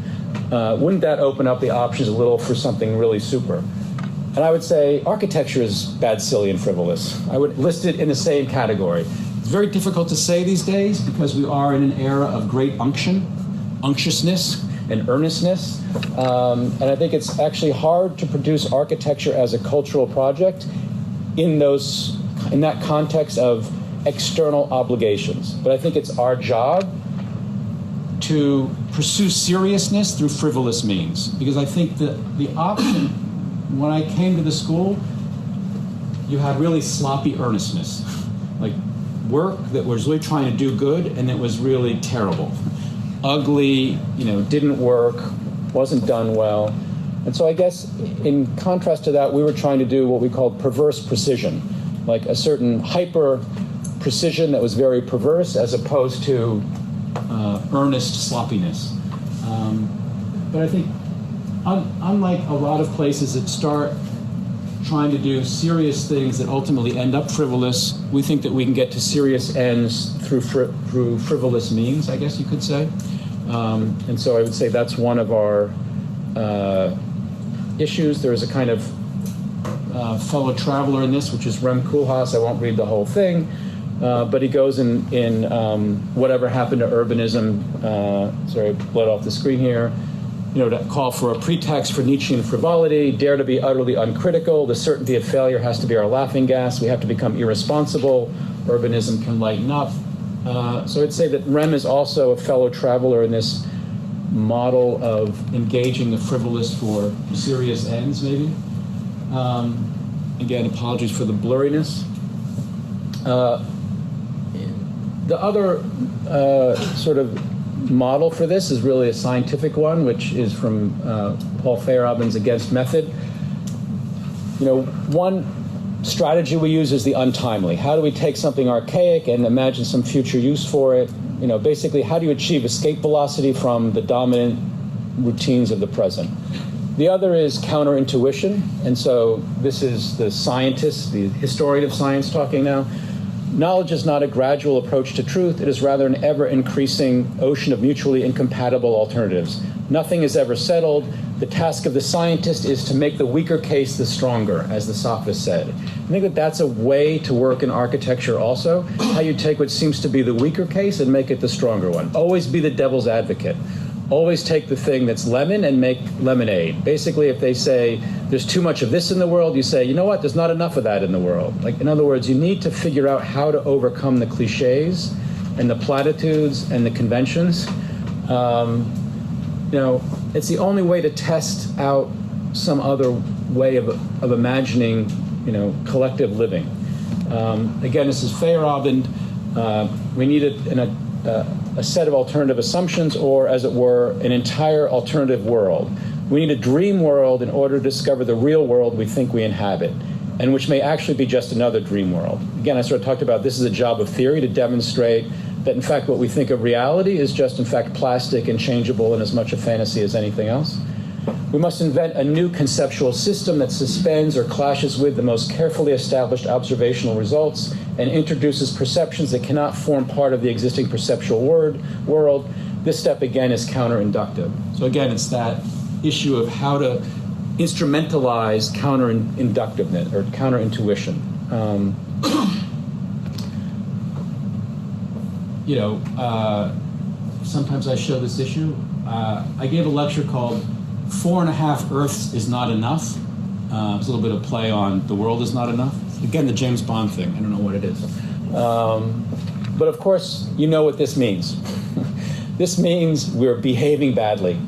Wouldn't that open up the options a little for something really super? And I would say architecture is bad, silly, and frivolous. I would list it in the same category. It's very difficult to say these days because we are in an era of great unctuousness, and earnestness. And I think it's actually hard to produce architecture as a cultural project in that context of external obligations. But I think it's our job to pursue seriousness through frivolous means. Because I think that the option, when I came to the school, you had really sloppy earnestness. Like work that was really trying to do good and it was really terrible. Ugly, didn't work, wasn't done well. And so I guess in contrast to that, we were trying to do what we called perverse precision, like a certain hyper precision that was very perverse as opposed to earnest sloppiness. But I think unlike a lot of places that start trying to do serious things that ultimately end up frivolous, we think that we can get to serious ends through frivolous means, I guess you could say. And so I would say that's one of our issues. There's a kind of fellow traveler in this, which is Rem Koolhaas. I won't read the whole thing, but he goes in Whatever Happened to Urbanism, sorry, bled off the screen here, to call for a pretext for Nietzschean frivolity, dare to be utterly uncritical, the certainty of failure has to be our laughing gas, we have to become irresponsible, urbanism can lighten up. So I'd say that Rem is also a fellow traveler in this model of engaging the frivolous for serious ends, maybe. Again, apologies for the blurriness. The other sort of model for this is really a scientific one, which is from Paul Feyerabend's Against Method. One strategy we use is the untimely. How do we take something archaic and imagine some future use for it? Basically, how do you achieve escape velocity from the dominant routines of the present? The other is counterintuition, and so this is the scientist, the historian of science talking now. Knowledge is not a gradual approach to truth. It is rather an ever-increasing ocean of mutually incompatible alternatives. Nothing is ever settled. The task of the scientist is to make the weaker case the stronger, as the sophist said. I think that that's a way to work in architecture also, how you take what seems to be the weaker case and make it the stronger one. Always be the devil's advocate. Always take the thing that's lemon and make lemonade. Basically, if they say there's too much of this in the world, you say, you know what, there's not enough of that in the world. Like, in other words, you need to figure out how to overcome the cliches and the platitudes and the conventions. It's the only way to test out some other way of imagining, collective living. Again, this is Feyerabend. We needed a set of alternative assumptions, or as it were, an entire alternative world. We need a dream world in order to discover the real world we think we inhabit, and which may actually be just another dream world. Again, I sort of talked about this is a job of theory to demonstrate that in fact what we think of reality is just in fact plastic and changeable and as much a fantasy as anything else. We must invent a new conceptual system that suspends or clashes with the most carefully established observational results and introduces perceptions that cannot form part of the existing perceptual world. This step, again, is counter-inductive. So again, it's that issue of how to instrumentalize counter-inductiveness or counter-intuition. sometimes I show this issue. I gave a lecture called 4.5 Earths is Not Enough. It's a little bit of play on the world is not enough. Again, the James Bond thing. I don't know what it is. But of course, you know what this means. This means we're behaving badly.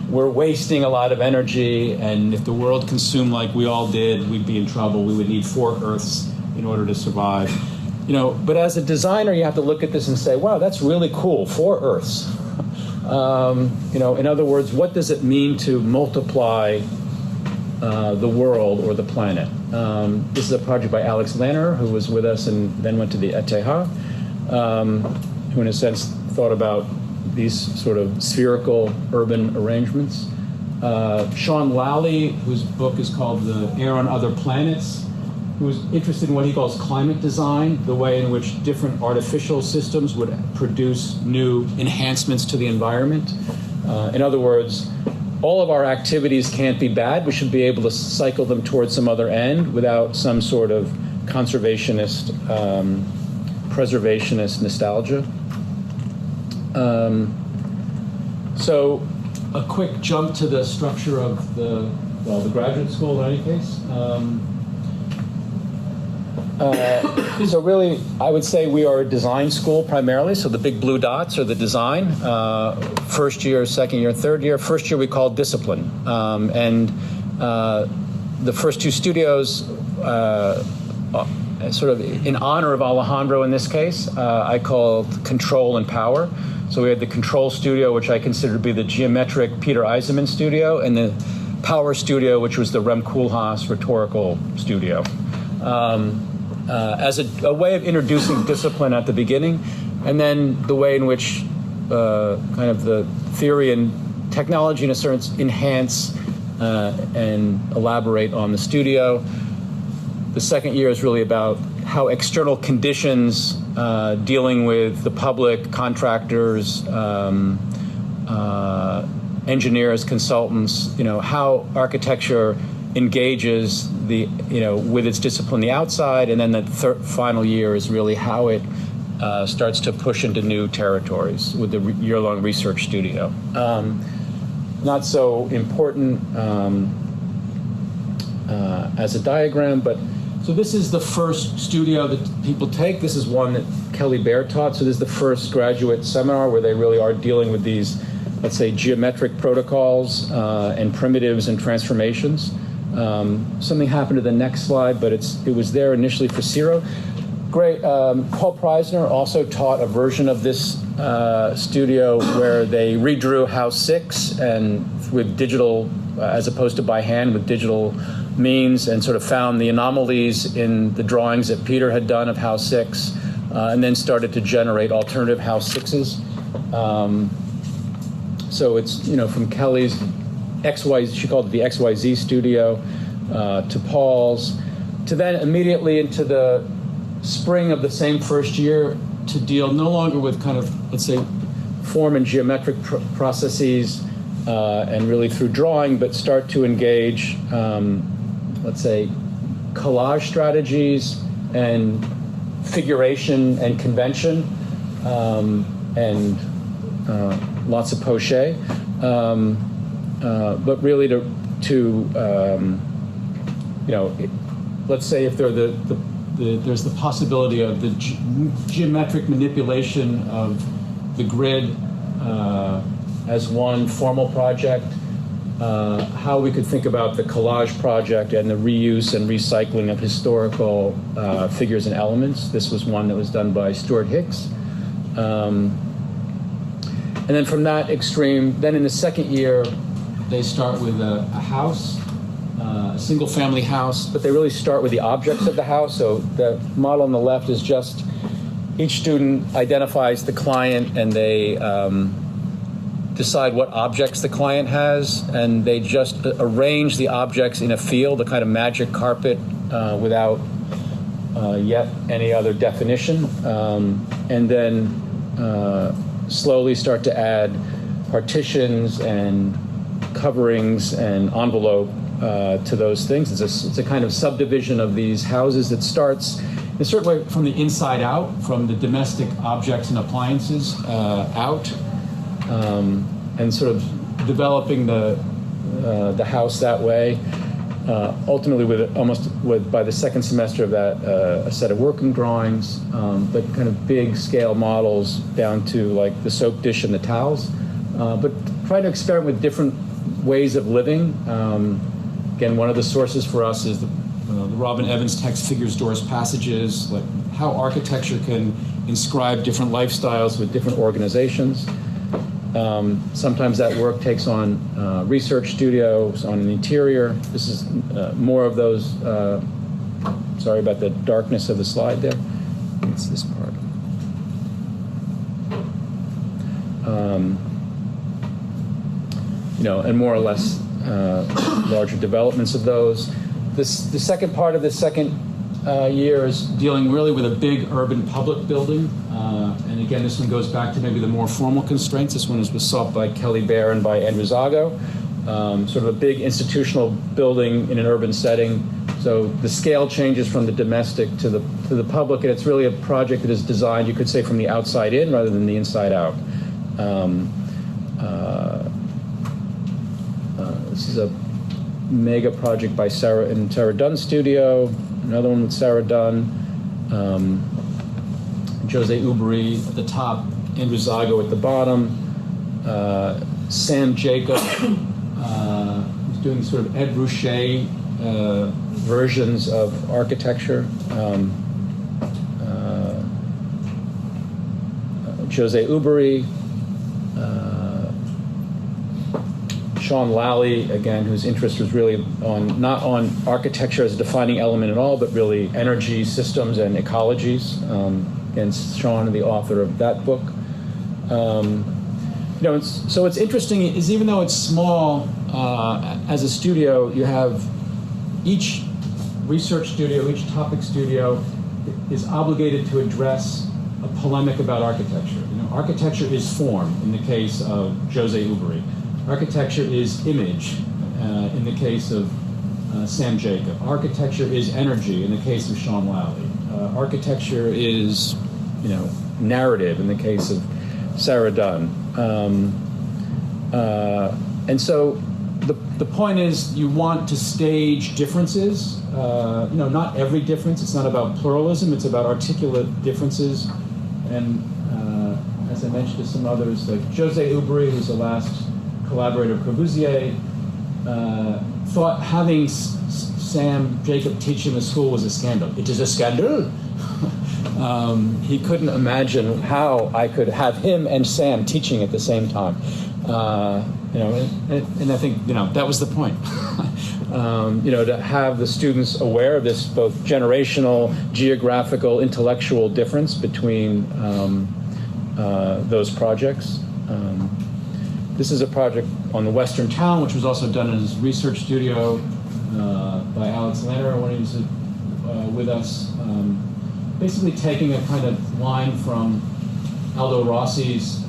We're wasting a lot of energy, and if the world consumed like we all did, we'd be in trouble. We would need 4 Earths in order to survive. You know, but as a designer, you have to look at this and say, wow, that's really cool, 4 Earths. You know, in other words, what does it mean to multiply the world or the planet? This is a project by Alex Lanner, who was with us and then went to the ETH, who in a sense thought about these sort of spherical urban arrangements. Sean Lally, whose book is called The Air on Other Planets, who's interested in what he calls climate design, the way in which different artificial systems would produce new enhancements to the environment. In other words, all of our activities can't be bad. We should be able to cycle them towards some other end without some sort of conservationist, preservationist nostalgia. So a quick jump to the structure of the graduate school in any case. So really, I would say we are a design school primarily, so the big blue dots are the design. First year, second year, third year. First year we call discipline. And the first 2 studios, sort of in honor of Alejandro in this case, I called Control and Power. So we had the Control Studio, which I consider to be the geometric Peter Eisenman studio, and the Power Studio, which was the Rem Koolhaas rhetorical studio. As a way of introducing discipline at the beginning, and then the way in which kind of the theory and technology in a sense enhance and elaborate on the studio. The second year is really about how external conditions dealing with the public, contractors, engineers, consultants, you know, how architecture engages the, you know, with its discipline the outside, and then the final year is really how it starts to push into new territories with the year-long research studio. Not so important as a diagram, but so this is the first studio that people take. This is one that Kelly Baer taught. So this is the first graduate seminar where they really are dealing with these, let's say, geometric protocols and primitives and transformations. Something happened to the next slide, but it was there initially for Ciro. Great. Paul Preisner also taught a version of this studio where they redrew House 6 and with digital, as opposed to by hand, with digital means, and sort of found the anomalies in the drawings that Peter had done of House 6, and then started to generate alternative House 6s. So it's, you know, from Kelly's XY, she called it the XYZ studio, to Paul's, to then immediately into the spring of the same first year to deal no longer with kind of, let's say, form and geometric processes and really through drawing, but start to engage, let's say, collage strategies and figuration and convention and lots of poche, but really to you know, let's say if there's the possibility of the geometric manipulation of the grid as one formal project, how we could think about the collage project and the reuse and recycling of historical figures and elements. This was one that was done by Stuart Hicks. And then from that extreme, then in the second year, they start with a house, a single family house, but they really start with the objects of the house. So the model on the left is just, each student identifies the client and they decide what objects the client has, and they just arrange the objects in a field, a kind of magic carpet without yet any other definition, and then slowly start to add partitions and coverings and envelope to those things. It's a kind of subdivision of these houses that starts in a certain way from the inside out, from the domestic objects and appliances out, and sort of developing the house that way. Ultimately, by the second semester of that, a set of working drawings, but kind of big scale models down to like the soap dish and the towels. But trying to experiment with different ways of living. Again, one of the sources for us is the Robin Evans text, Figures, Doors, Passages, like how architecture can inscribe different lifestyles with different organizations. Sometimes that work takes on research studios, on an interior. This is more of those, sorry about the darkness of the slide there. It's this part. And more or less larger developments of those. The second part of the second year is dealing really with a big urban public building. And again, this one goes back to maybe the more formal constraints. This one was sought by Kelly Baer and by Andrew Zago. Sort of a big institutional building in an urban setting. So the scale changes from the domestic to the public, and it's really a project that is designed, you could say, from the outside in rather than the inside out. This is a mega project by Sarah Dunn Studio, another one with Sarah Dunn, Jose Uberi at the top, Andrew Zago at the bottom, Sam Jacob, who's doing sort of Ed Ruscha versions of architecture. Jose Uberi, Sean Lally, again, whose interest was really not on architecture as a defining element at all, but really energy systems and ecologies. And Sean, the author of that book. So what's interesting is even though it's small, as a studio, you have each research studio, each topic studio is obligated to address a polemic about architecture. Architecture is form in the case of Jose Uberi. Architecture is image in the case of Sam Jacob. Architecture is energy in the case of Sean Lally. Architecture is, narrative in the case of Sarah Dunn. And so the point is you want to stage differences. Not every difference. It's not about pluralism. It's about articulate differences. And as I mentioned to some others, like Jose Uberi, who's the last collaborator of Corbusier, thought having Sam Jacob teach him at school was a scandal. It is a scandal. He couldn't imagine how I could have him and Sam teaching at the same time. And I think that was the point. To have the students aware of this both generational, geographical, intellectual difference between those projects. This is a project on the Western Town, which was also done in his research studio by Alex Lanner, when he was with us. Basically taking a kind of line from Aldo Rossi's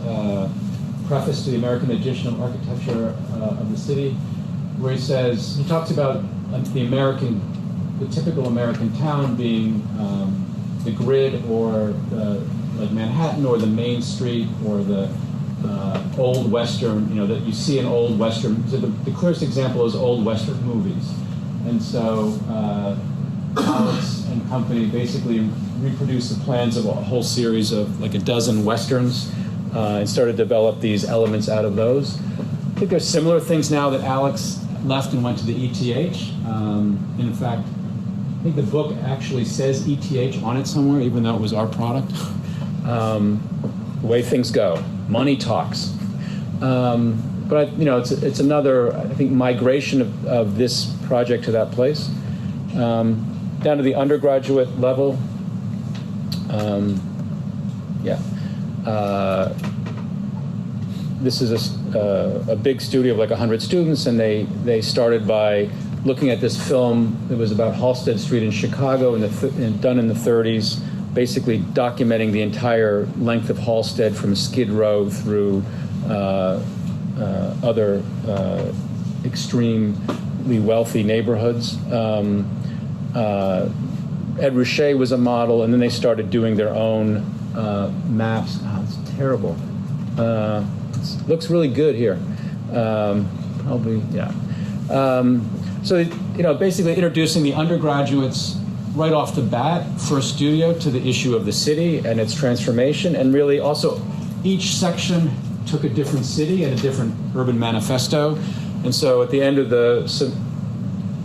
preface to the American Edition of Architecture of the City, where he talks about the typical American town being the grid, or like Manhattan, or the Main Street, or the old Western, that you see in old Western. So the clearest example is old Western movies. And so Alex and company basically reproduced the plans of a whole series of like a dozen Westerns and started to develop these elements out of those. I think there's similar things now that Alex left and went to the ETH. In fact, I think the book actually says ETH on it somewhere, even though it was our product. The way things go. Money talks. But it's another, I think, migration of this project to that place. Down to the undergraduate level. This is a big studio of like 100 students, and they started by looking at this film that was about Halsted Street in Chicago, done in the 30s, basically documenting the entire length of Halsted from Skid Row through other extremely wealthy neighborhoods. Ed Ruscha was a model, and then they started doing their own maps. Oh, it's terrible. It looks really good here. Probably, yeah. So, you know, basically introducing the undergraduates right off the bat, first studio, to the issue of the city and its transformation, and really also each section took a different city and a different urban manifesto. And so at the end of the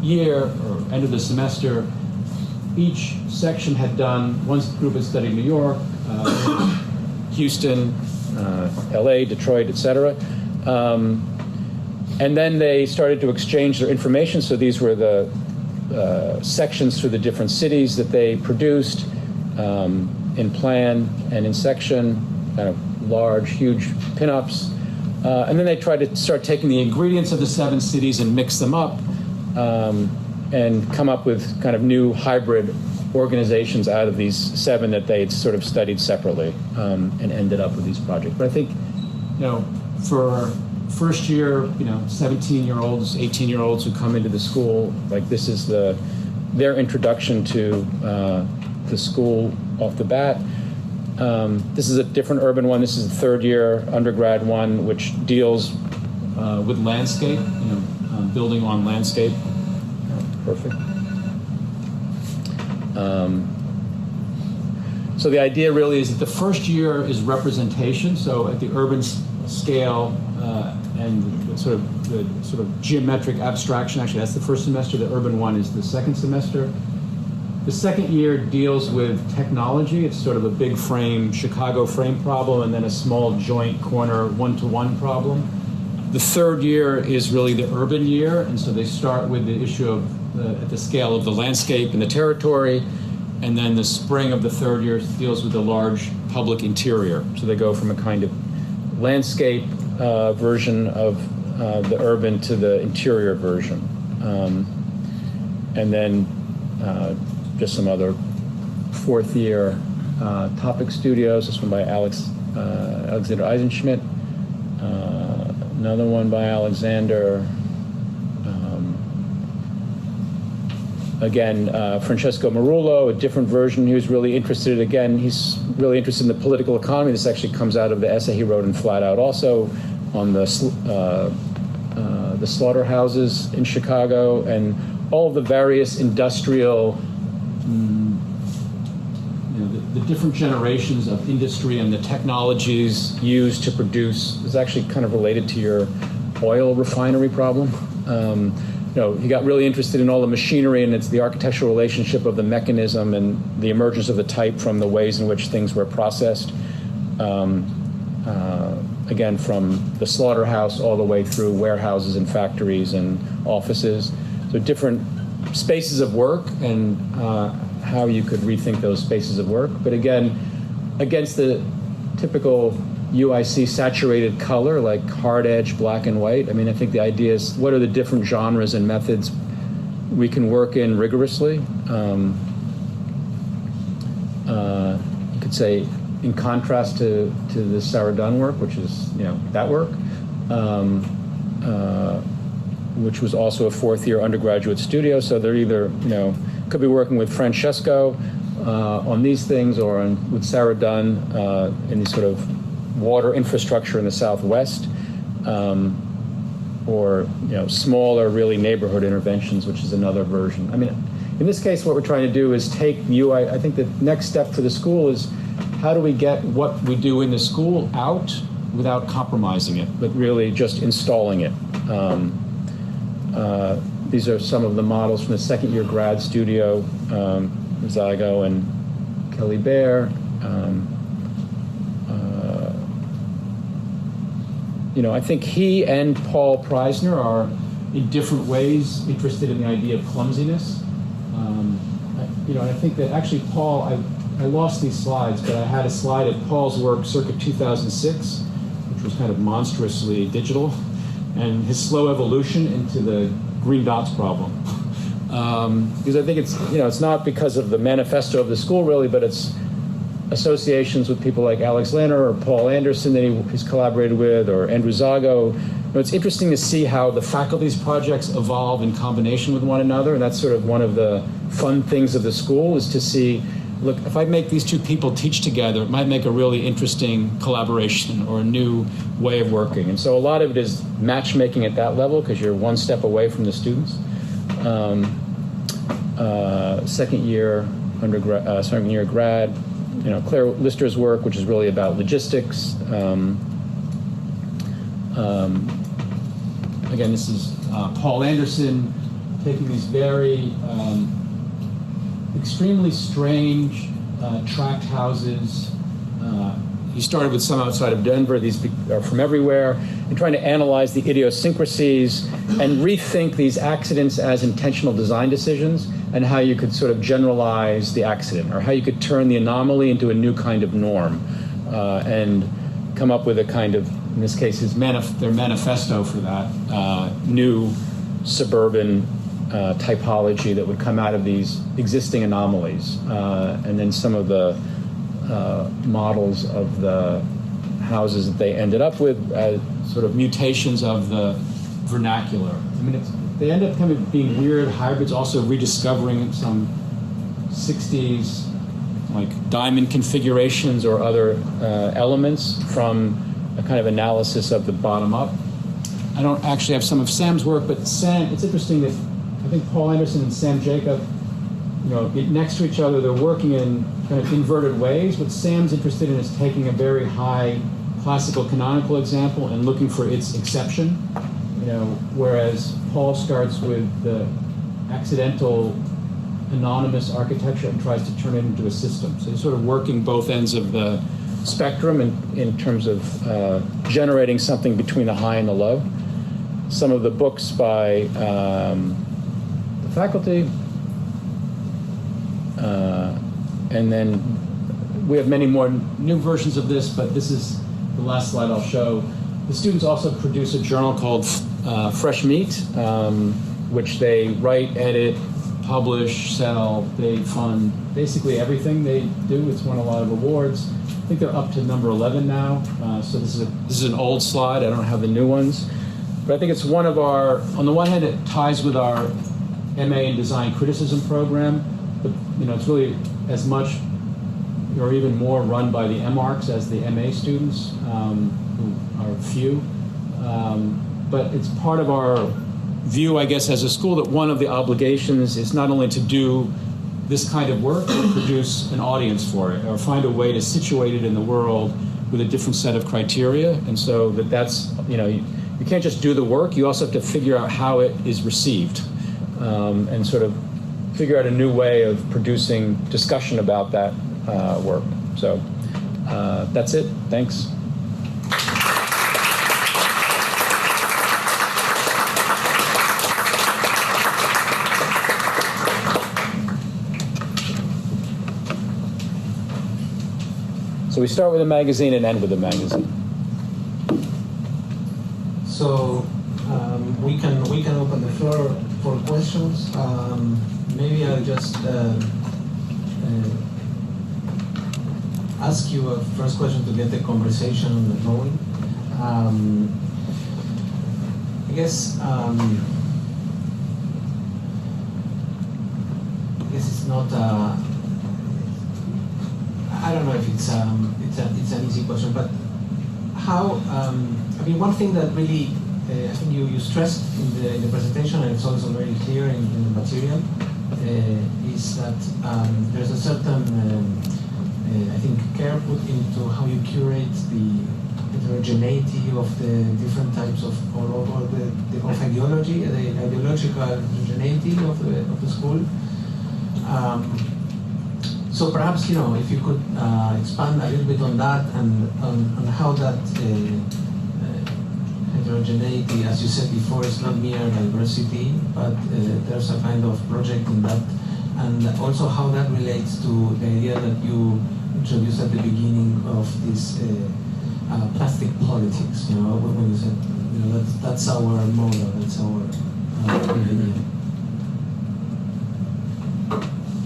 year, or end of the semester, each section had done, one group had studied New York, Houston, LA, Detroit, etc. And then they started to exchange their information. So these were the sections for the different cities that they produced in plan and in section, kind of large, huge pinups. And then they tried to start taking the ingredients of the 7 cities and mix them up and come up with kind of new hybrid organizations out of these 7 that they had sort of studied separately and ended up with these projects. But I think, you know, for first year, you know, 17-year-olds, 18-year-olds who come into the school, like this is their introduction to the school off the bat. This is a different urban one. This is the 3rd year undergrad one, which deals with landscape, you know, building on landscape. Perfect. So the idea really is that the first year is representation. So at the urban scale and the sort of geometric abstraction, actually that's the first semester. The urban one is the second semester. The second year deals with technology. It's sort of a big frame, Chicago frame problem, and then a small joint corner one-to-one problem. The 3rd year is really the urban year, and so they start with the issue of at the scale of the landscape and the territory, and then the spring of the 3rd year deals with the large public interior. So they go from a kind of landscape version of the urban to the interior version. And then just some other 4th year topic studios. This one by Alexander Eisenschmidt. Another one by Alexander. Again, Francesco Marullo, a different version. He was really interested, again, he's really interested in the political economy. This actually comes out of the essay he wrote in Flat Out also on the slaughterhouses in Chicago and all of the various industrial, the different generations of industry and the technologies used to produce. It's actually kind of related to your oil refinery problem. You know, he got really interested in all the machinery and it's the architectural relationship of the mechanism and the emergence of the type from the ways in which things were processed. Again, from the slaughterhouse all the way through warehouses and factories and offices. So different spaces of work and how you could rethink those spaces of work. But again, against the typical UIC saturated color, like hard edge, black and white. I mean, I think the idea is what are the different genres and methods we can work in rigorously. You could say in contrast to the Sarah Dunn work, which is, you know, that work, which was also a 4th year undergraduate studio. So they're either, you know, could be working with Francesco on these things or with Sarah Dunn in these sort of water infrastructure in the Southwest, or, you know, smaller, really neighborhood interventions, which is another version. I mean, in this case, what we're trying to do is take I think the next step for the school is how do we get what we do in the school out without compromising it, but really just installing it. These are some of the models from the 2nd year grad studio, Zago and Kelly Baer. You know, I think he and Paul Preisner are in different ways interested in the idea of clumsiness. You know, I think that actually Paul, I lost these slides, but I had a slide of Paul's work circa 2006, which was kind of monstrously digital, and his slow evolution into the green dots problem. Because I think it's, you know, it's not because of the manifesto of the school really, but it's associations with people like Alex Lanner or Paul Anderson that he's collaborated with, or Andrew Zago, it's interesting to see how the faculty's projects evolve in combination with one another, and that's sort of one of the fun things of the school, is to see, look, if I make these two people teach together, it might make a really interesting collaboration or a new way of working. And so a lot of it is matchmaking at that level, because you're one step away from the students. Second year grad, Claire Lister's work, which is really about logistics. Again, this is Paul Anderson taking these very extremely strange tract houses. He started with some outside of Denver. These are from everywhere, and trying to analyze the idiosyncrasies and rethink these accidents as intentional design decisions, and how you could sort of generalize the accident, or how you could turn the anomaly into a new kind of norm, and come up with a kind of, in this case, their manifesto for that new suburban typology that would come out of these existing anomalies, and then some of the models of the houses that they ended up with as sort of mutations of the vernacular. I mean, they end up kind of being weird hybrids, also rediscovering some 60s like diamond configurations or other elements from a kind of analysis of the bottom up. I don't actually have some of Sam's work, but Sam, it's interesting that I think Paul Anderson and Sam Jacob, next to each other, they're working in kind of inverted ways. What Sam's interested in is taking a very high classical canonical example and looking for its exception, whereas Paul starts with the accidental anonymous architecture and tries to turn it into a system. So he's sort of working both ends of the spectrum in terms of generating something between the high and the low. Some of the books by the faculty, and then we have many more new versions of this, but this is the last slide I'll show. The students also produce a journal called Fresh Meat, which they write, edit, publish, sell. They fund basically everything they do. It's won a lot of awards. I think they're up to number 11 now. So this is an old slide. I don't have the new ones. But I think it's one of our, on the one hand, it ties with our MA in Design Criticism program, but it's really as much or even more run by the MArcs as the MA students, who are few. But it's part of our view, I guess, as a school, that one of the obligations is not only to do this kind of work, but produce an audience for it, or find a way to situate it in the world with a different set of criteria. And so that's, you can't just do the work, you also have to figure out how it is received, and sort of figure out a new way of producing discussion about that work. So that's it. Thanks. So we start with a magazine and end with a magazine. So we can open the floor for questions. Maybe I'll just ask you a first question to get the conversation going. I guess it's not. I don't know if it's an easy question, but how? One thing that really I think you stressed in the presentation, and it's also very clear in the material, is that there's a certain I think care put into how you curate the heterogeneity of the different types of of ideology, the ideological heterogeneity of the school. So perhaps if you could expand a little bit on that and on how that heterogeneity, as you said before, is not mere diversity, but there's a kind of project in that, and also how that relates to the idea that you introduced at the beginning of this plastic politics. When you said that's our model, that's our idea.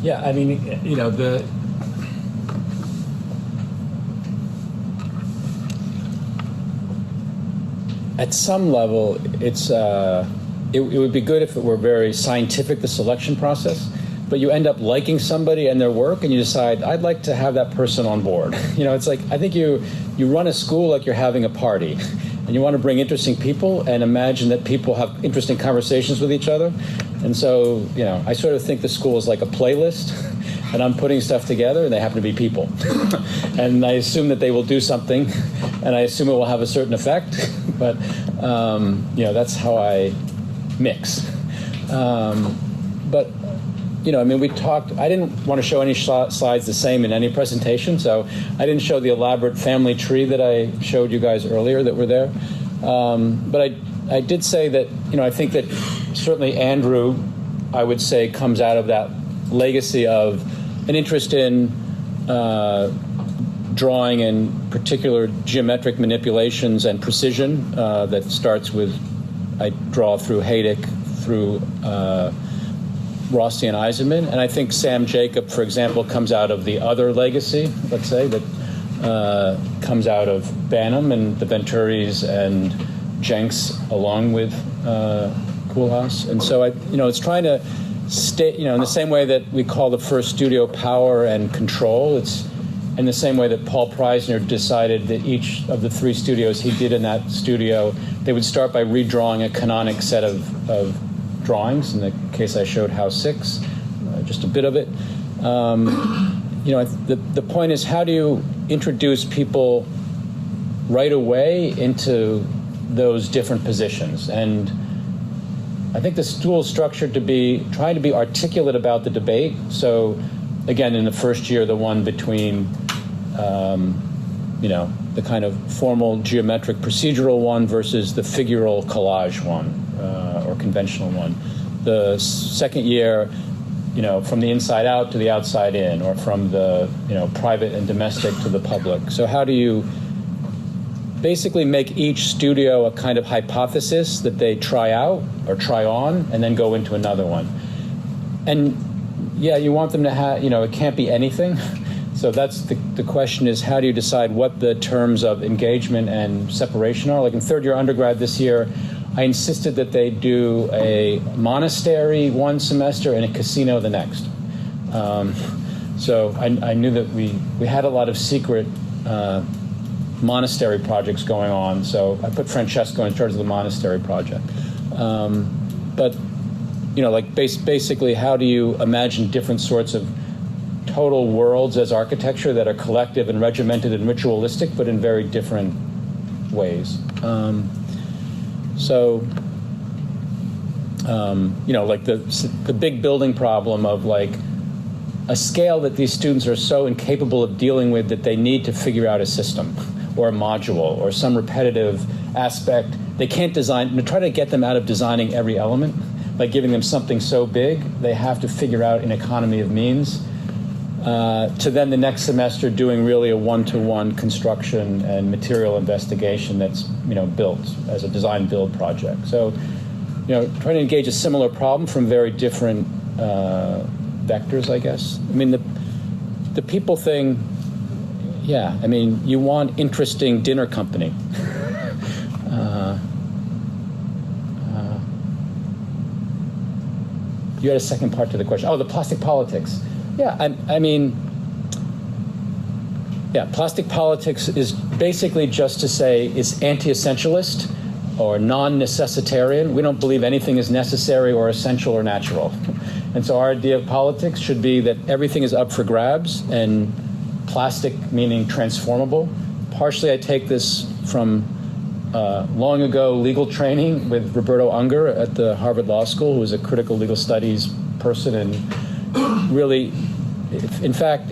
Yeah, at some level, it's it would be good if it were very scientific, the selection process, but you end up liking somebody and their work, and you decide, I'd like to have that person on board. You know, it's like, I think you run a school like you're having a party, and you want to bring interesting people and imagine that people have interesting conversations with each other. And so, you know, I sort of think the school is like a playlist, and I'm putting stuff together, and they happen to be people. And I assume that they will do something, and I assume it will have a certain effect, but, you know, that's how I mix. But, you know, I mean, we talked, I didn't want to show any slides the same in any presentation, so I didn't show the elaborate family tree that I showed you guys earlier that were there. But I did say that, you know, I think that certainly Andrew, I would say, comes out of that legacy of an interest in drawing and particular geometric manipulations and precision that starts with, I draw through Haydick, through Rossi and Eisenman. And I think Sam Jacob, for example, comes out of the other legacy, let's say, that comes out of Banham and the Venturis and Jenks along with Koolhaas. And so, you know, it's trying to stay, you know, in the same way that we call the first studio power and control, it's in the same way that Paul Preisner decided that each of the 3 studios he did in that studio, they would start by redrawing a canonic set of drawings. In the case I showed House 6, just a bit of it. You know, the point is, how do you introduce people right away into those different positions? And I think the school is structured to be, trying to be articulate about the debate. So again, in the first year, the one between, you know, the kind of formal geometric procedural one versus the figural collage one, or conventional one. The second year, you know, from the inside out to the outside in, or from the, you know, private and domestic to the public. So how do you basically make each studio a kind of hypothesis that they try out or try on and then go into another one? And yeah, you want them to have, you know, it can't be anything. So that's the question is, how do you decide what the terms of engagement and separation are? Like in third year undergrad this year, I insisted that they do a monastery one semester and a casino the next. So I knew that we had a lot of secret monastery projects going on. So I put Francesco in charge of the monastery project. But, you know, like basically, how do you imagine different sorts of total worlds as architecture that are collective and regimented and ritualistic, but in very different ways? So, you know, like the big building problem of like a scale that these students are so incapable of dealing with that they need to figure out a system or a module or some repetitive aspect. They can't design, to try to get them out of designing every element by giving them something so big, they have to figure out an economy of means. To then the next semester doing really a one-to-one construction and material investigation that's, you know, built as a design build project. So, you know, trying to engage a similar problem from very different vectors, I guess. I mean, the people thing, yeah, I mean, you want interesting dinner company. You had a second part to the question. Oh, the plastic politics. Yeah, I mean, yeah, plastic politics is basically just to say it's anti-essentialist or non-necessitarian. We don't believe anything is necessary or essential or natural. And so our idea of politics should be that everything is up for grabs, and plastic meaning transformable. Partially I take this from long ago legal training with Roberto Unger at the Harvard Law School, who was a critical legal studies person, and really, in fact,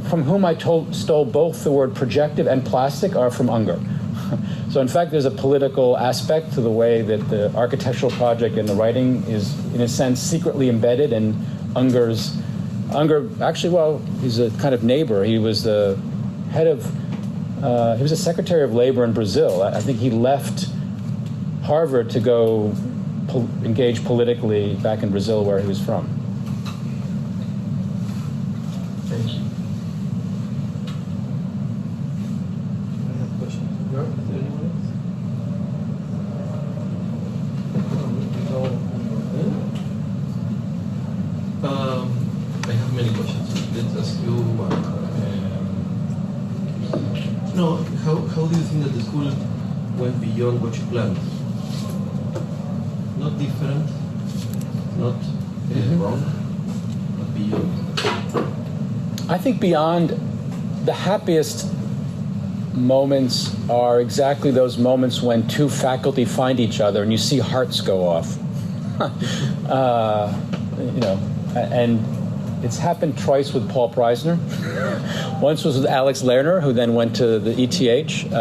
from whom I stole both the word projective and plastic are from Unger. So in fact, there's a political aspect to the way that the architectural project and the writing is, in a sense, secretly embedded in Unger, actually, well, he's a kind of neighbor. He was the head of, he was a secretary of labor in Brazil. I think he left Harvard to go engage politically back in Brazil, where he was from. Thank you. Any other questions? No? Is there anyone else? No, how do you think that the school went beyond what you planned? Not different, not wrong, but beyond. I think beyond, the happiest moments are exactly those moments when two faculty find each other and you see hearts go off. You know, and it's happened twice with Paul Preisner. Once was with Alex Lerner, who then went to the ETH,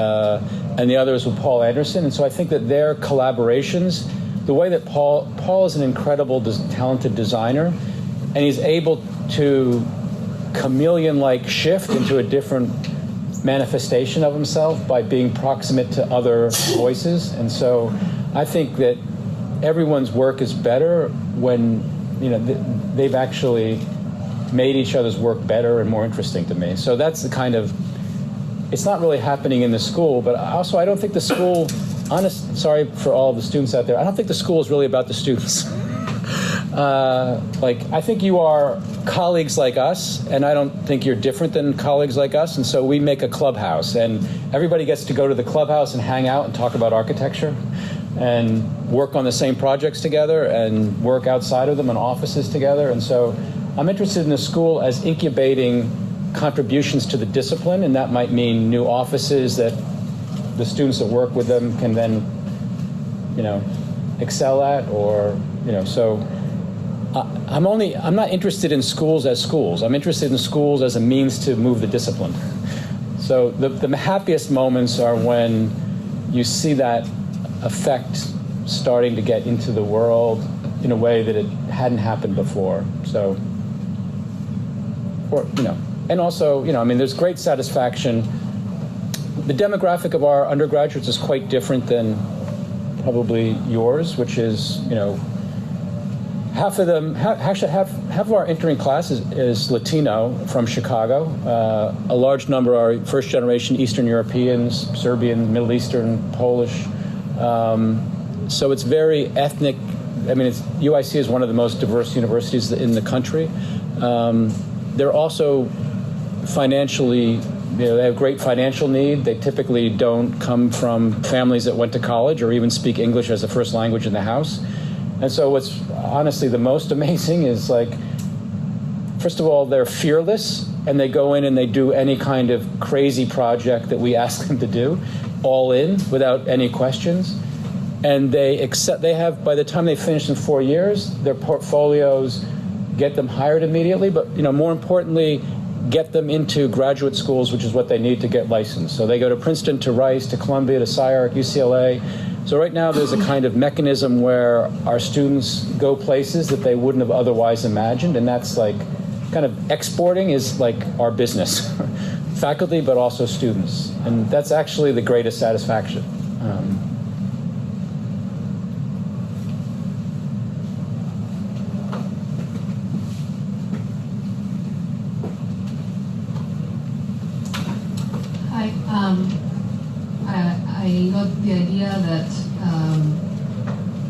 and the other was with Paul Anderson. And so I think that their collaborations, the way that Paul is an incredible, talented designer, and he's able to chameleon-like shift into a different manifestation of himself by being proximate to other voices. And so I think that everyone's work is better when, you know, they've actually made each other's work better and more interesting to me. So that's the kind of, it's not really happening in the school, but also I don't think the school, sorry for all the students out there, I don't think the school is really about the students. Like, I think you are colleagues like us, and I don't think you're different than colleagues like us, and so we make a clubhouse, and everybody gets to go to the clubhouse and hang out and talk about architecture and work on the same projects together and work outside of them in offices together. And so I'm interested in the school as incubating contributions to the discipline, and that might mean new offices that the students that work with them can then, you know, excel at, or, you know, so I'm not interested in schools as schools. I'm interested in schools as a means to move the discipline. So the happiest moments are when you see that effect starting to get into the world in a way that it hadn't happened before. So, or, you know, and also, you know, I mean, there's great satisfaction. The demographic of our undergraduates is quite different than probably yours, which is, you know, half of them, actually half of our entering class is Latino from Chicago. A large number are first generation Eastern Europeans, Serbian, Middle Eastern, Polish. So it's very ethnic. I mean, UIC is one of the most diverse universities in the country. They're also financially, you know, they have great financial need. They typically don't come from families that went to college or even speak English as a first language in the house. And so what's honestly the most amazing is, like, first of all, they're fearless, and they go in and they do any kind of crazy project that we ask them to do, all in, without any questions. And they have, by the time they finish in 4 years, their portfolios get them hired immediately, but, you know, more importantly, get them into graduate schools, which is what they need to get licensed. So they go to Princeton, to Rice, to Columbia, to SCIARC, UCLA. So right now there's a kind of mechanism where our students go places that they wouldn't have otherwise imagined, and that's like kind of exporting is like our business. Faculty, but also students. And that's actually the greatest satisfaction. I got the idea that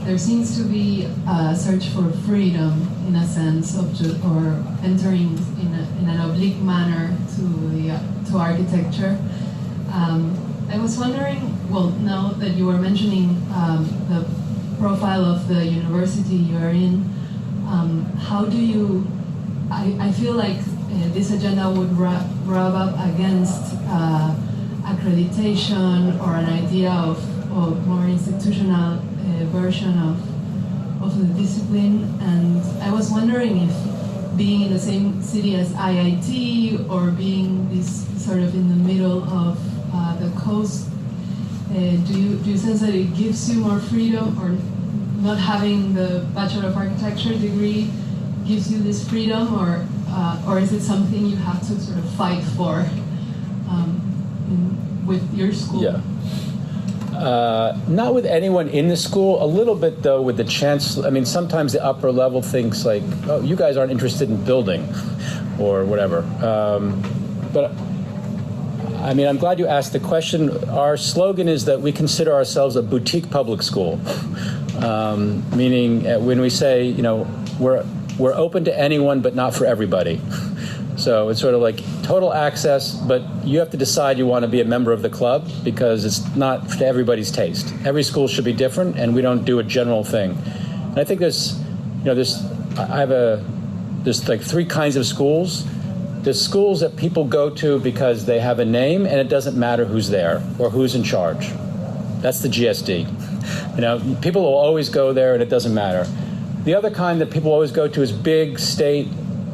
there seems to be a search for freedom, in a sense, or entering in an oblique manner to architecture. I was wondering, well, now that you were mentioning the profile of the university you're in, how do you? I feel like this agenda would rub up against accreditation or an idea of more institutional version of the discipline. And I was wondering if being in the same city as IIT, or being this sort of in the middle of the coast, do you sense that it gives you more freedom, or not having the Bachelor of Architecture degree gives you this freedom, or is it something you have to sort of fight for with your school? Yeah. Not with anyone in the school. A little bit, though, with the chancellor. I mean, sometimes the upper level thinks like, oh, you guys aren't interested in building or whatever. But I mean, I'm glad you asked the question. Our slogan is that we consider ourselves a boutique public school, meaning when we say, you know, we're open to anyone, but not for everybody. So it's sort of like total access, but you have to decide you want to be a member of the club because it's not to everybody's taste. Every school should be different, and we don't do a general thing. And I think there's like three kinds of schools. There's schools that people go to because they have a name, and it doesn't matter who's there or who's in charge. That's the GSD. People will always go there, and it doesn't matter. The other kind that people always go to is big state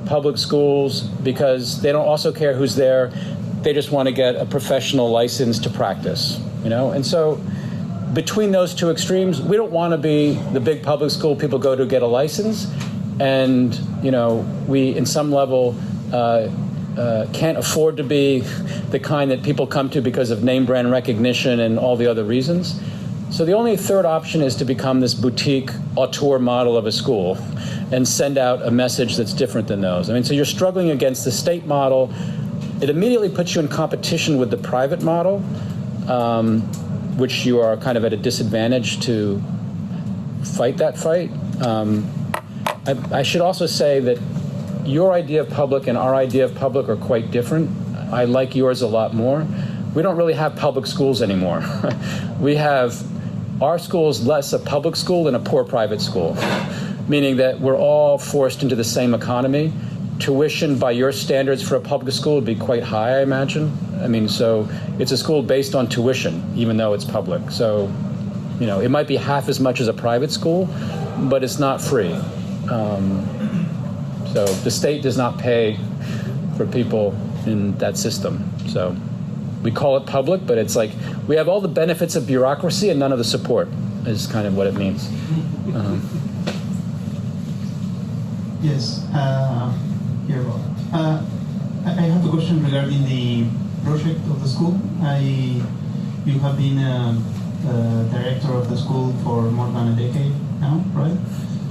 public schools because they don't also care who's there. They just want to get a professional license to practice, And so between those two extremes, we don't want to be the big public school people go to get a license. And, we, in some level, can't afford to be the kind that people come to because of name brand recognition and all the other reasons. So the only third option is to become this boutique auteur model of a school and send out a message that's different than those. So you're struggling against the state model. It immediately puts you in competition with the private model, which you are kind of at a disadvantage to fight that fight. I should also say that your idea of public and our idea of public are quite different. I like yours a lot more. We don't really have public schools anymore. Our school is less a public school than a poor private school, meaning that we're all forced into the same economy. Tuition by your standards for a public school would be quite high, I imagine. So it's a school based on tuition, even though it's public. So, it might be half as much as a private school, but it's not free. So the state does not pay for people in that system. So we call it public, but it's like we have all the benefits of bureaucracy and none of the support is kind of what it means. Yes, here. I have a question regarding the project of the school. You have been director of the school for more than a decade now, right?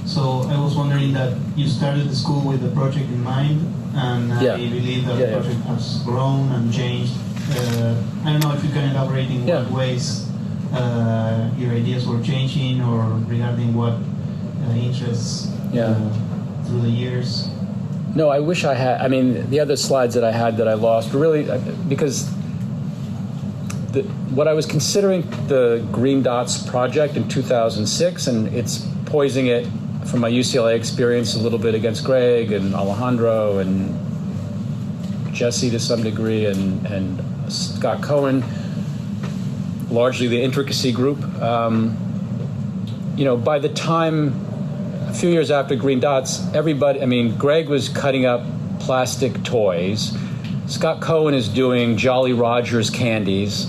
So I was wondering that you started the school with the project in mind, and I believe that the project has grown and changed. I don't know if you can elaborate in what ways your ideas were changing or regarding what interests through the years. No, I wish I had. The other slides that I had that I lost were really because what I was considering the Green Dots project in 2006, and it's poising it from my UCLA experience a little bit against Greg and Alejandro and Jesse to some degree and Scott Cohen, largely the Intricacy group. By the time, a few years after Green Dots, Greg was cutting up plastic toys. Scott Cohen is doing Jolly Rogers candies.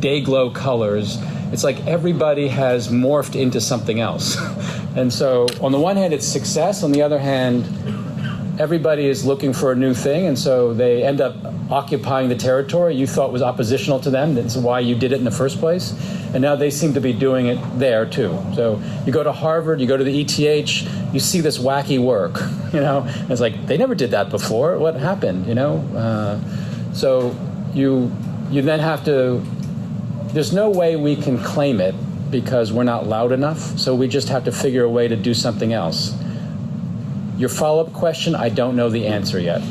Day-glow colors. It's like everybody has morphed into something else. And so on the one hand, it's success. On the other hand, everybody is looking for a new thing. And so they end up occupying the territory you thought was oppositional to them. That's why you did it in the first place. And now they seem to be doing it there too. So you go to Harvard, you go to the ETH, you see this wacky work, And it's like, they never did that before. What happened, So you then have to, there's no way we can claim it because we're not loud enough. So we just have to figure a way to do something else. Your follow-up question, I don't know the answer yet.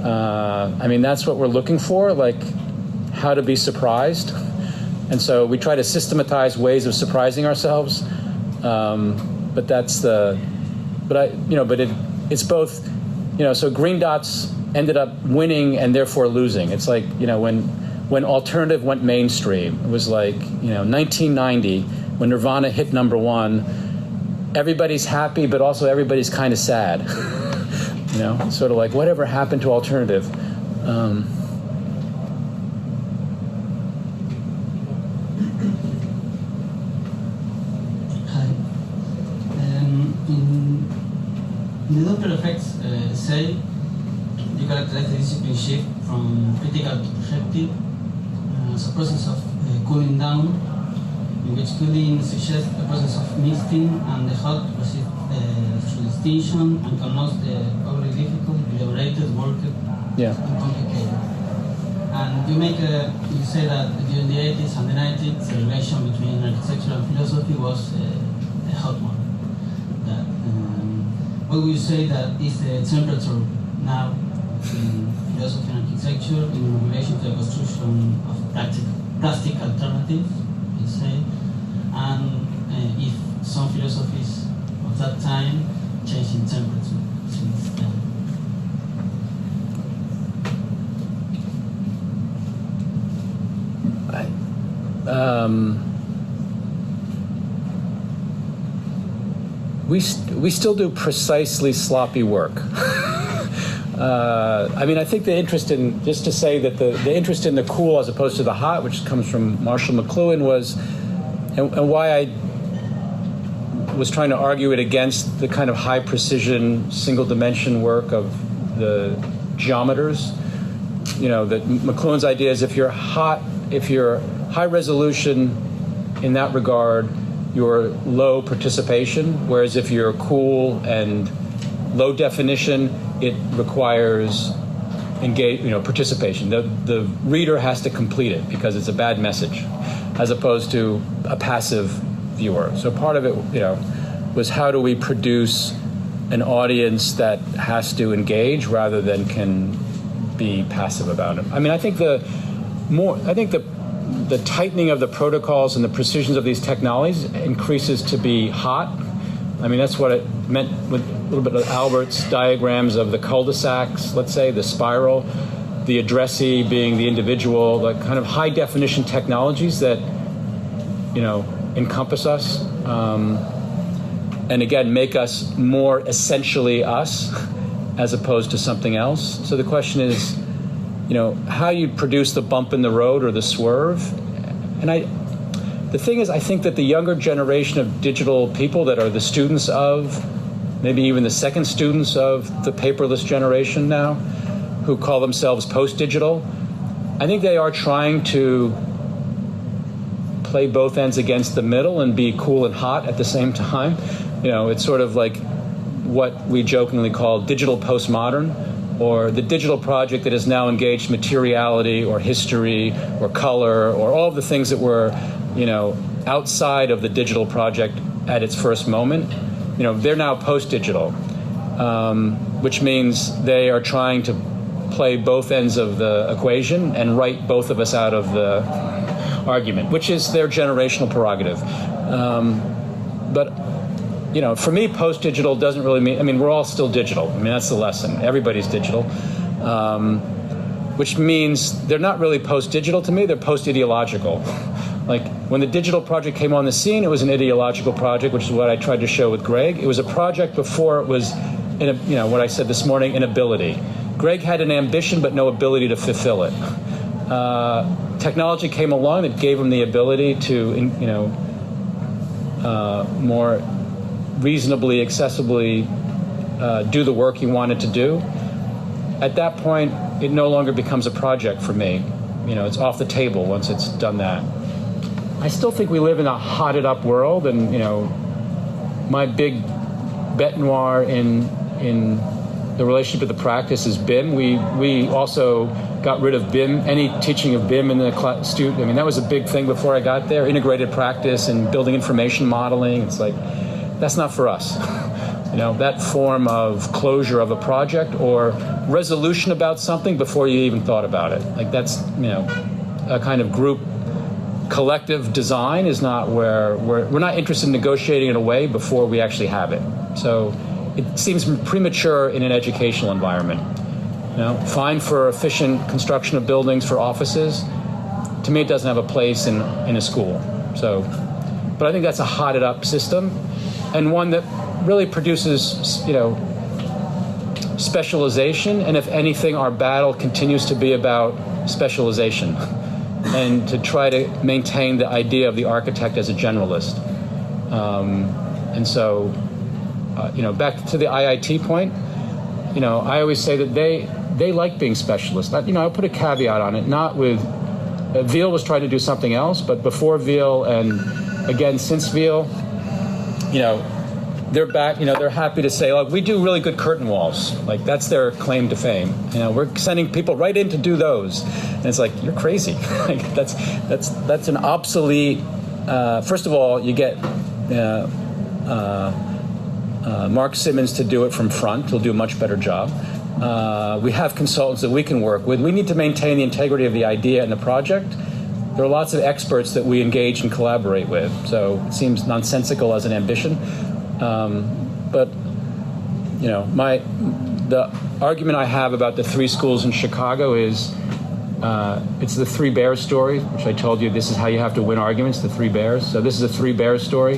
That's what we're looking for, like how to be surprised. And so we try to systematize ways of surprising ourselves. But that's it's both, so Green Dots ended up winning and therefore losing. It's like, when alternative went mainstream, it was like, 1990, when Nirvana hit #1, everybody's happy, but also everybody's kind of sad. Sort of like, whatever happened to alternative? Hi. In the Doppler effects essay, you characterize the discipline shift from critical to projective as a process of cooling down, in which cooling suggests a process of misting and the hot receive social distinction and connotes the overly difficult, elaborated, worked, and complicated. And you say that during the 80s and the 90s, the relation between architecture and philosophy was a hot one. What would you say that is the temperature now in philosophy and architecture in relation to the construction of plastic alternatives, you say, and if some philosophies of that time changed in temperature since then. We still do precisely sloppy work. I mean, I think the interest in, just to say that the interest in the cool as opposed to the hot, which comes from Marshall McLuhan, was, and why I was trying to argue it against the kind of high precision, single dimension work of the geometers. You know, that McLuhan's idea is if you're high resolution in that regard, you're low participation, whereas if you're cool and low definition, it requires participation. The reader has to complete it because it's a bad message, as opposed to a passive viewer. So part of it, was how do we produce an audience that has to engage rather than can be passive about it. I mean, I think the tightening of the protocols and the precisions of these technologies increases to be hot. I mean, that's what it meant with a little bit of Albert's diagrams of the cul-de-sacs, let's say, the spiral, the addressee being the individual, the kind of high definition technologies that, encompass us, and again, make us more essentially us as opposed to something else. So the question is, how you produce the bump in the road or the swerve. And the thing is, I think that the younger generation of digital people that are the students of, maybe even the second students of the paperless generation now, who call themselves post-digital, I think they are trying to play both ends against the middle and be cool and hot at the same time. It's sort of like what we jokingly call digital postmodern, or the digital project that has now engaged materiality or history or color or all of the things that were, outside of the digital project at its first moment. They're now post-digital, which means they are trying to play both ends of the equation and write both of us out of the argument, which is their generational prerogative. But for me, post-digital doesn't really mean, we're all still digital. That's the lesson. Everybody's digital, which means they're not really post-digital to me, they're post-ideological. Like, when the digital project came on the scene, it was an ideological project, which is what I tried to show with Greg. It was a project before it was, what I said this morning, an ability. Greg had an ambition, but no ability to fulfill it. Technology came along that gave him the ability to, more reasonably, accessibly do the work he wanted to do. At that point, it no longer becomes a project for me. It's off the table once it's done that. I still think we live in a hotted up world, and my big bête noire in the relationship to the practice is BIM. We also got rid of BIM, any teaching of BIM in the student. That was a big thing before I got there, integrated practice and building information modeling. It's like, that's not for us. That form of closure of a project or resolution about something before you even thought about it. Like, that's, a kind of group collective design is not where we're not interested in negotiating it away before we actually have it. So it seems premature in an educational environment. Fine for efficient construction of buildings for offices. To me, it doesn't have a place in a school. So, but I think that's a hotted up system, and one that really produces, specialization. And if anything, our battle continues to be about specialization, and to try to maintain the idea of the architect as a generalist. And so, back to the IIT point, I always say that they like being specialists. I'll put a caveat on it, not with, Veal was trying to do something else, but before Veal and again since Veal, they're back, they're happy to say, look, we do really good curtain walls. Like, that's their claim to fame. We're sending people right in to do those. And it's like, you're crazy. Like, that's an obsolete, first of all, you get Mark Simmons to do it from front. He'll do a much better job. We have consultants that we can work with. We need to maintain the integrity of the idea and the project. There are lots of experts that we engage and collaborate with, so it seems nonsensical as an ambition. But you know, the argument I have about the 3 schools in Chicago is it's the 3 bears story, which I told you this is how you have to win arguments, the 3 bears. So this is a 3 bears story.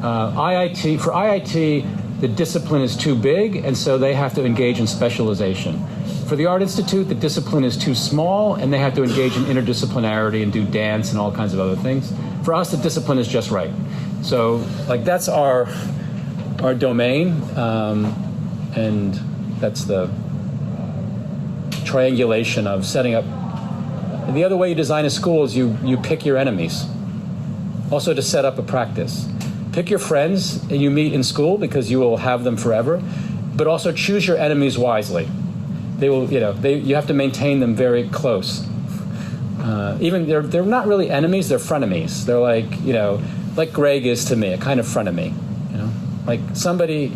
For IIT, the discipline is too big, and so they have to engage in specialization. For the Art Institute, the discipline is too small, and they have to engage in interdisciplinarity and do dance and all kinds of other things. For us, the discipline is just right. So, like, that's our domain, and that's the triangulation of setting up. And the other way you design a school is you pick your enemies. Also to set up a practice. Pick your friends and you meet in school because you will have them forever, but also choose your enemies wisely. They will, you have to maintain them very close. Even they're not really enemies, they're frenemies. They're like Greg is to me, a kind of frenemy. Like somebody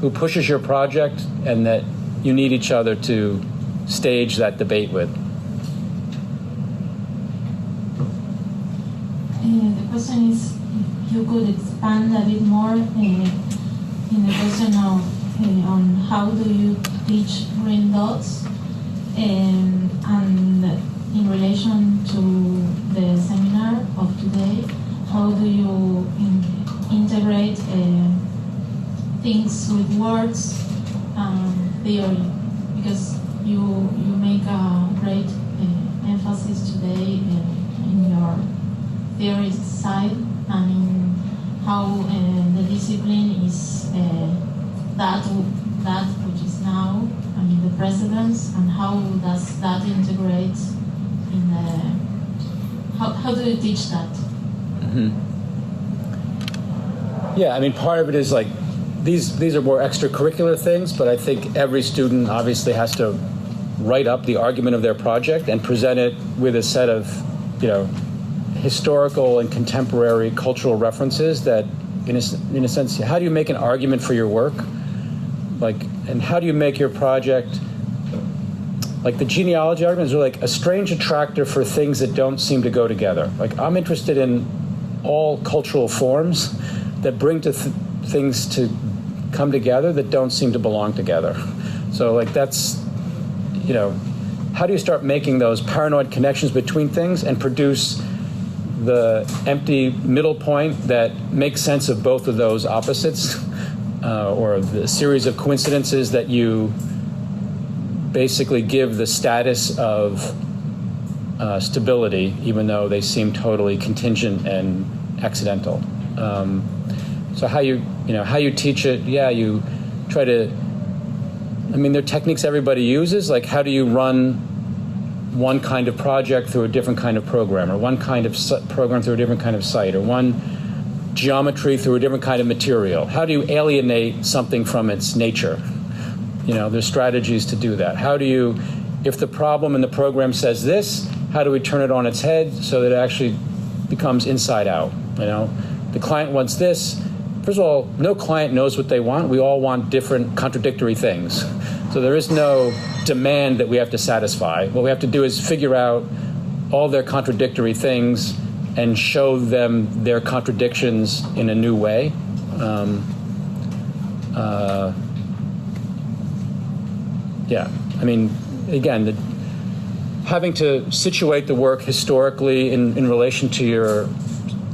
who pushes your project and that you need each other to stage that debate with. The question is if you could expand a bit more in the question of on how do you teach green dots, and in relation to the seminar of today, how do you integrate things with words theory, because you make a great emphasis today in your theory side and in how the discipline is that which is now, I mean the precedence, and how does that integrate in the, how do you teach that? Mm-hmm. Yeah, I mean part of it is like these are more extracurricular things, but I think every student obviously has to write up the argument of their project and present it with a set of, historical and contemporary cultural references that, in a sense, how do you make an argument for your work? And how do you make your project, like the genealogy arguments are like a strange attractor for things that don't seem to go together. Like I'm interested in all cultural forms that bring things to come together that don't seem to belong together. So like that's, how do you start making those paranoid connections between things and produce the empty middle point that makes sense of both of those opposites, or the series of coincidences that you basically give the status of stability, even though they seem totally contingent and accidental. So how you teach it? Yeah, you try to. I mean, there are techniques everybody uses. Like, how do you run one kind of project through a different kind of program, or one kind of program through a different kind of site, or one geometry through a different kind of material? How do you alienate something from its nature? There's strategies to do that. How do you, if the problem in the program says this, how do we turn it on its head so that it actually becomes inside out? The client wants this. First of all, no client knows what they want. We all want different contradictory things. So there is no demand that we have to satisfy. What we have to do is figure out all their contradictory things and show them their contradictions in a new way. Yeah, I mean, again, having to situate the work historically in relation to your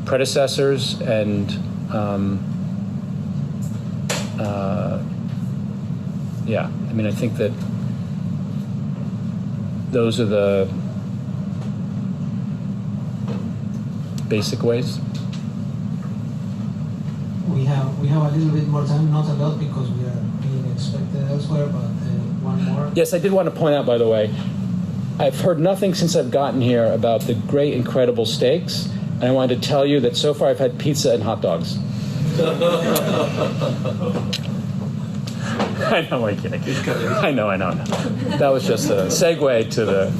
predecessors and yeah, I mean, I think that those are the basic ways. We have a little bit more time, not a lot because we are being expected elsewhere, but one more. Yes, I did want to point out, by the way, I've heard nothing since I've gotten here about the great, incredible steaks, and I wanted to tell you that so far I've had pizza and hot dogs. I know, I'm kidding. I know. That was just a segue to the...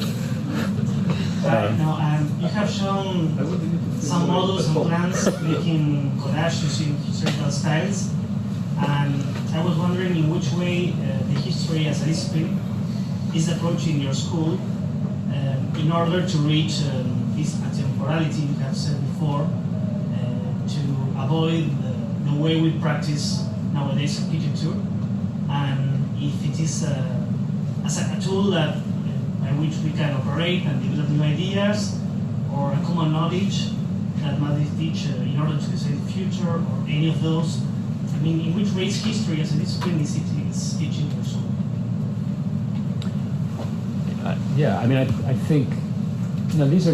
you have shown some models and plans making collage using historical styles, and I was wondering in which way the history as a discipline is approaching your school in order to reach this atemporality you have said before, to avoid the way we practice nowadays architecture, and if it is as a tool that by which we can operate and develop new ideas, or a common knowledge that must teach in order to decide the future, or any of those. I mean, in which ways history as a discipline is teaching your soul? Yeah, I mean, I think, you know, this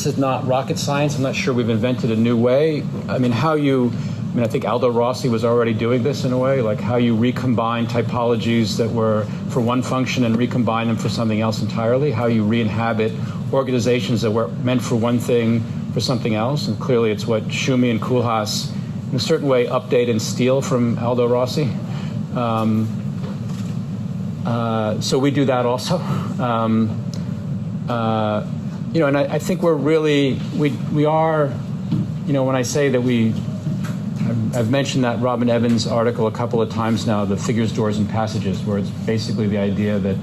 is not rocket science. I'm not sure we've invented a new way. I mean, I think Aldo Rossi was already doing this in a way, like how you recombine typologies that were for one function and recombine them for something else entirely, how you re-inhabit organizations that were meant for one thing for something else. And clearly it's what Schumi and Koolhaas, in a certain way, update and steal from Aldo Rossi. So we do that also. You know, and I think we're really, we are, you know, when I say that I've mentioned that Robin Evans article a couple of times now, the Figures, Doors, and Passages, where it's basically the idea that,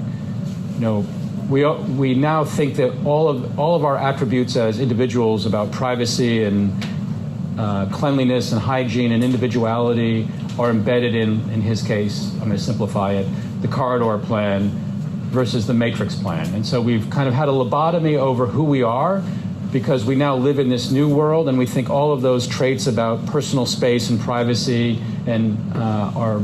you know, we now think that all of our attributes as individuals about privacy and cleanliness and hygiene and individuality are embedded in his case, I'm going to simplify it, the corridor plan versus the matrix plan. And so we've kind of had a lobotomy over who we are, because we now live in this new world, and we think all of those traits about personal space and privacy and are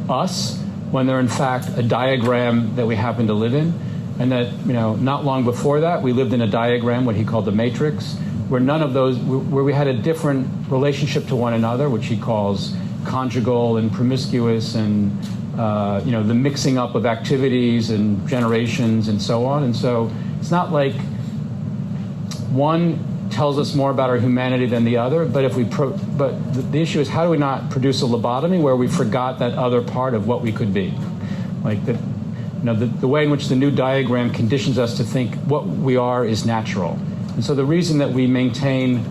us, when they're in fact a diagram that we happen to live in. And that, you know, not long before that, we lived in a diagram, what he called the matrix, where where we had a different relationship to one another, which he calls conjugal and promiscuous, and you know, the mixing up of activities and generations and so on. And so it's not like one tells us more about our humanity than the other, but the issue is, how do we not produce a lobotomy where we forgot that other part of what we could be? Like the, you know, the way in which the new diagram conditions us to think what we are is natural. And so the reason that we maintain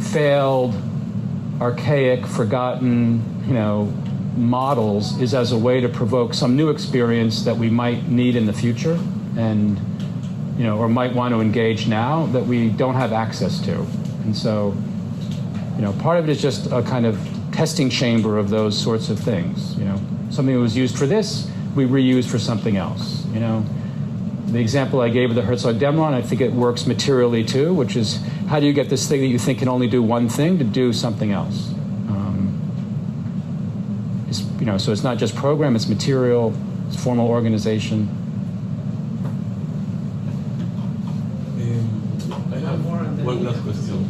failed, archaic, forgotten, you know, models is as a way to provoke some new experience that we might need in the future, and, you know, or might want to engage now that we don't have access to. And so, you know, part of it is just a kind of testing chamber of those sorts of things. You know, something that was used for this, we reuse for something else. You know, the example I gave of the Herzog-Demron, I think it works materially too, which is, how do you get this thing that you think can only do one thing to do something else? You know, so it's not just program, it's material, it's formal organization. I have one last question.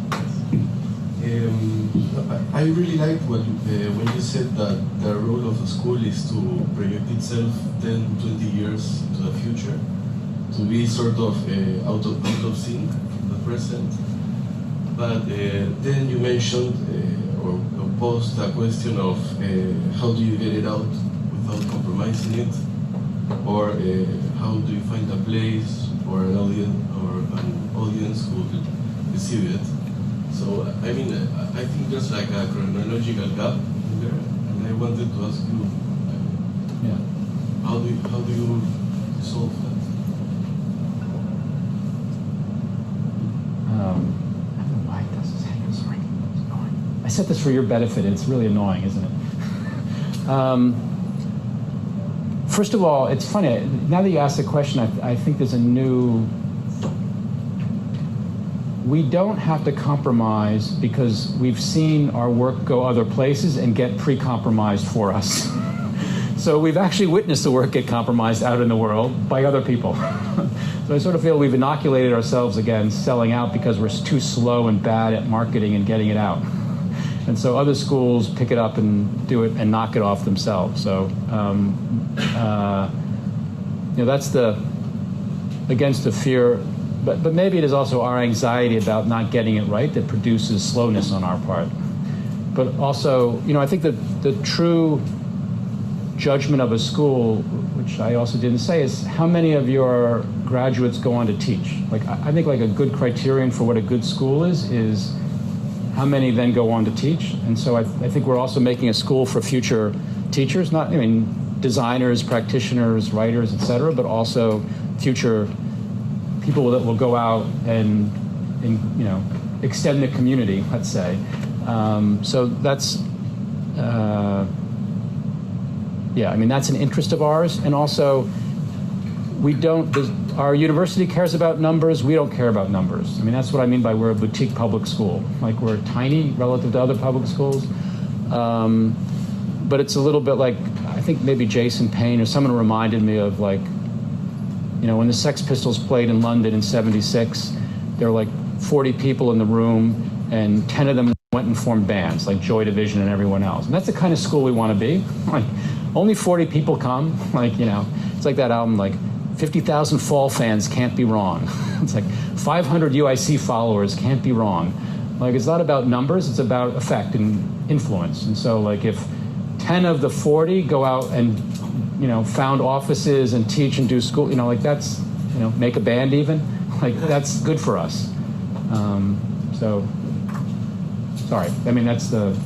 I really liked when you said that the role of a school is to project itself 10, 20 years into the future, to be sort of out of sync from the present. But then you mentioned or posed a question of how do you get it out without compromising it, or how do you find a place or an audience who will receive it. So I mean, I think there's like a chronological gap in there, and I wanted to ask you, how do you solve that? I set this for your benefit, and it's really annoying, isn't it? First of all, it's funny, now that you asked the question, I think there's a new... We don't have to compromise because we've seen our work go other places and get pre-compromised for us. So we've actually witnessed the work get compromised out in the world by other people. So I sort of feel we've inoculated ourselves against selling out because we're too slow and bad at marketing and getting it out. And so other schools pick it up and do it and knock it off themselves. So, you know, that's against the fear, but maybe it is also our anxiety about not getting it right that produces slowness on our part. But also, you know, I think that the true judgment of a school, which I also didn't say, is how many of your graduates go on to teach. Like, I think like a good criterion for what a good school is how many then go on to teach. And so I think we're also making a school for future teachers. designers, practitioners, writers, etc., but also future people that will go out and you know, extend the community, let's say. So that's, yeah, I mean, that's an interest of ours. And also, we don't, our university cares about numbers, we don't care about numbers. I mean, that's what I mean by we're a boutique public school. Like, we're tiny relative to other public schools. But it's a little bit like, I think maybe Jason Payne or someone reminded me of, like, you know, when the Sex Pistols played in London in '76, there were like 40 people in the room, and 10 of them went and formed bands, like Joy Division and everyone else. And that's the kind of school we want to be. Like, only 40 people come. Like, you know, it's like that album, like, 50,000 Fall fans can't be wrong. It's like 500 UIC followers can't be wrong. Like, it's not about numbers, it's about effect and influence. And so, like, if 10 of the 40 go out and, you know, found offices and teach and do school, you know, like, that's, you know, make a band even, like, that's good for us. So, sorry, I mean, that's the,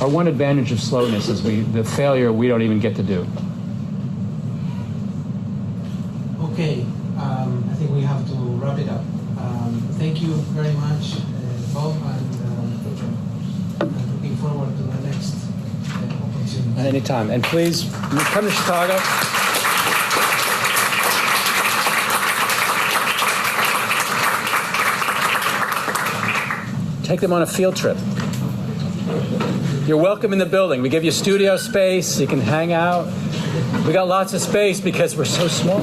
our one advantage of slowness is the failure we don't even get to do. Okay, I think we have to wrap it up. Thank you very much, Bob, and I'm looking forward to the next opportunity. At any time. And please, when you come to Chicago, take them on a field trip. You're welcome in the building. We give you studio space. You can hang out. We got lots of space because we're so small.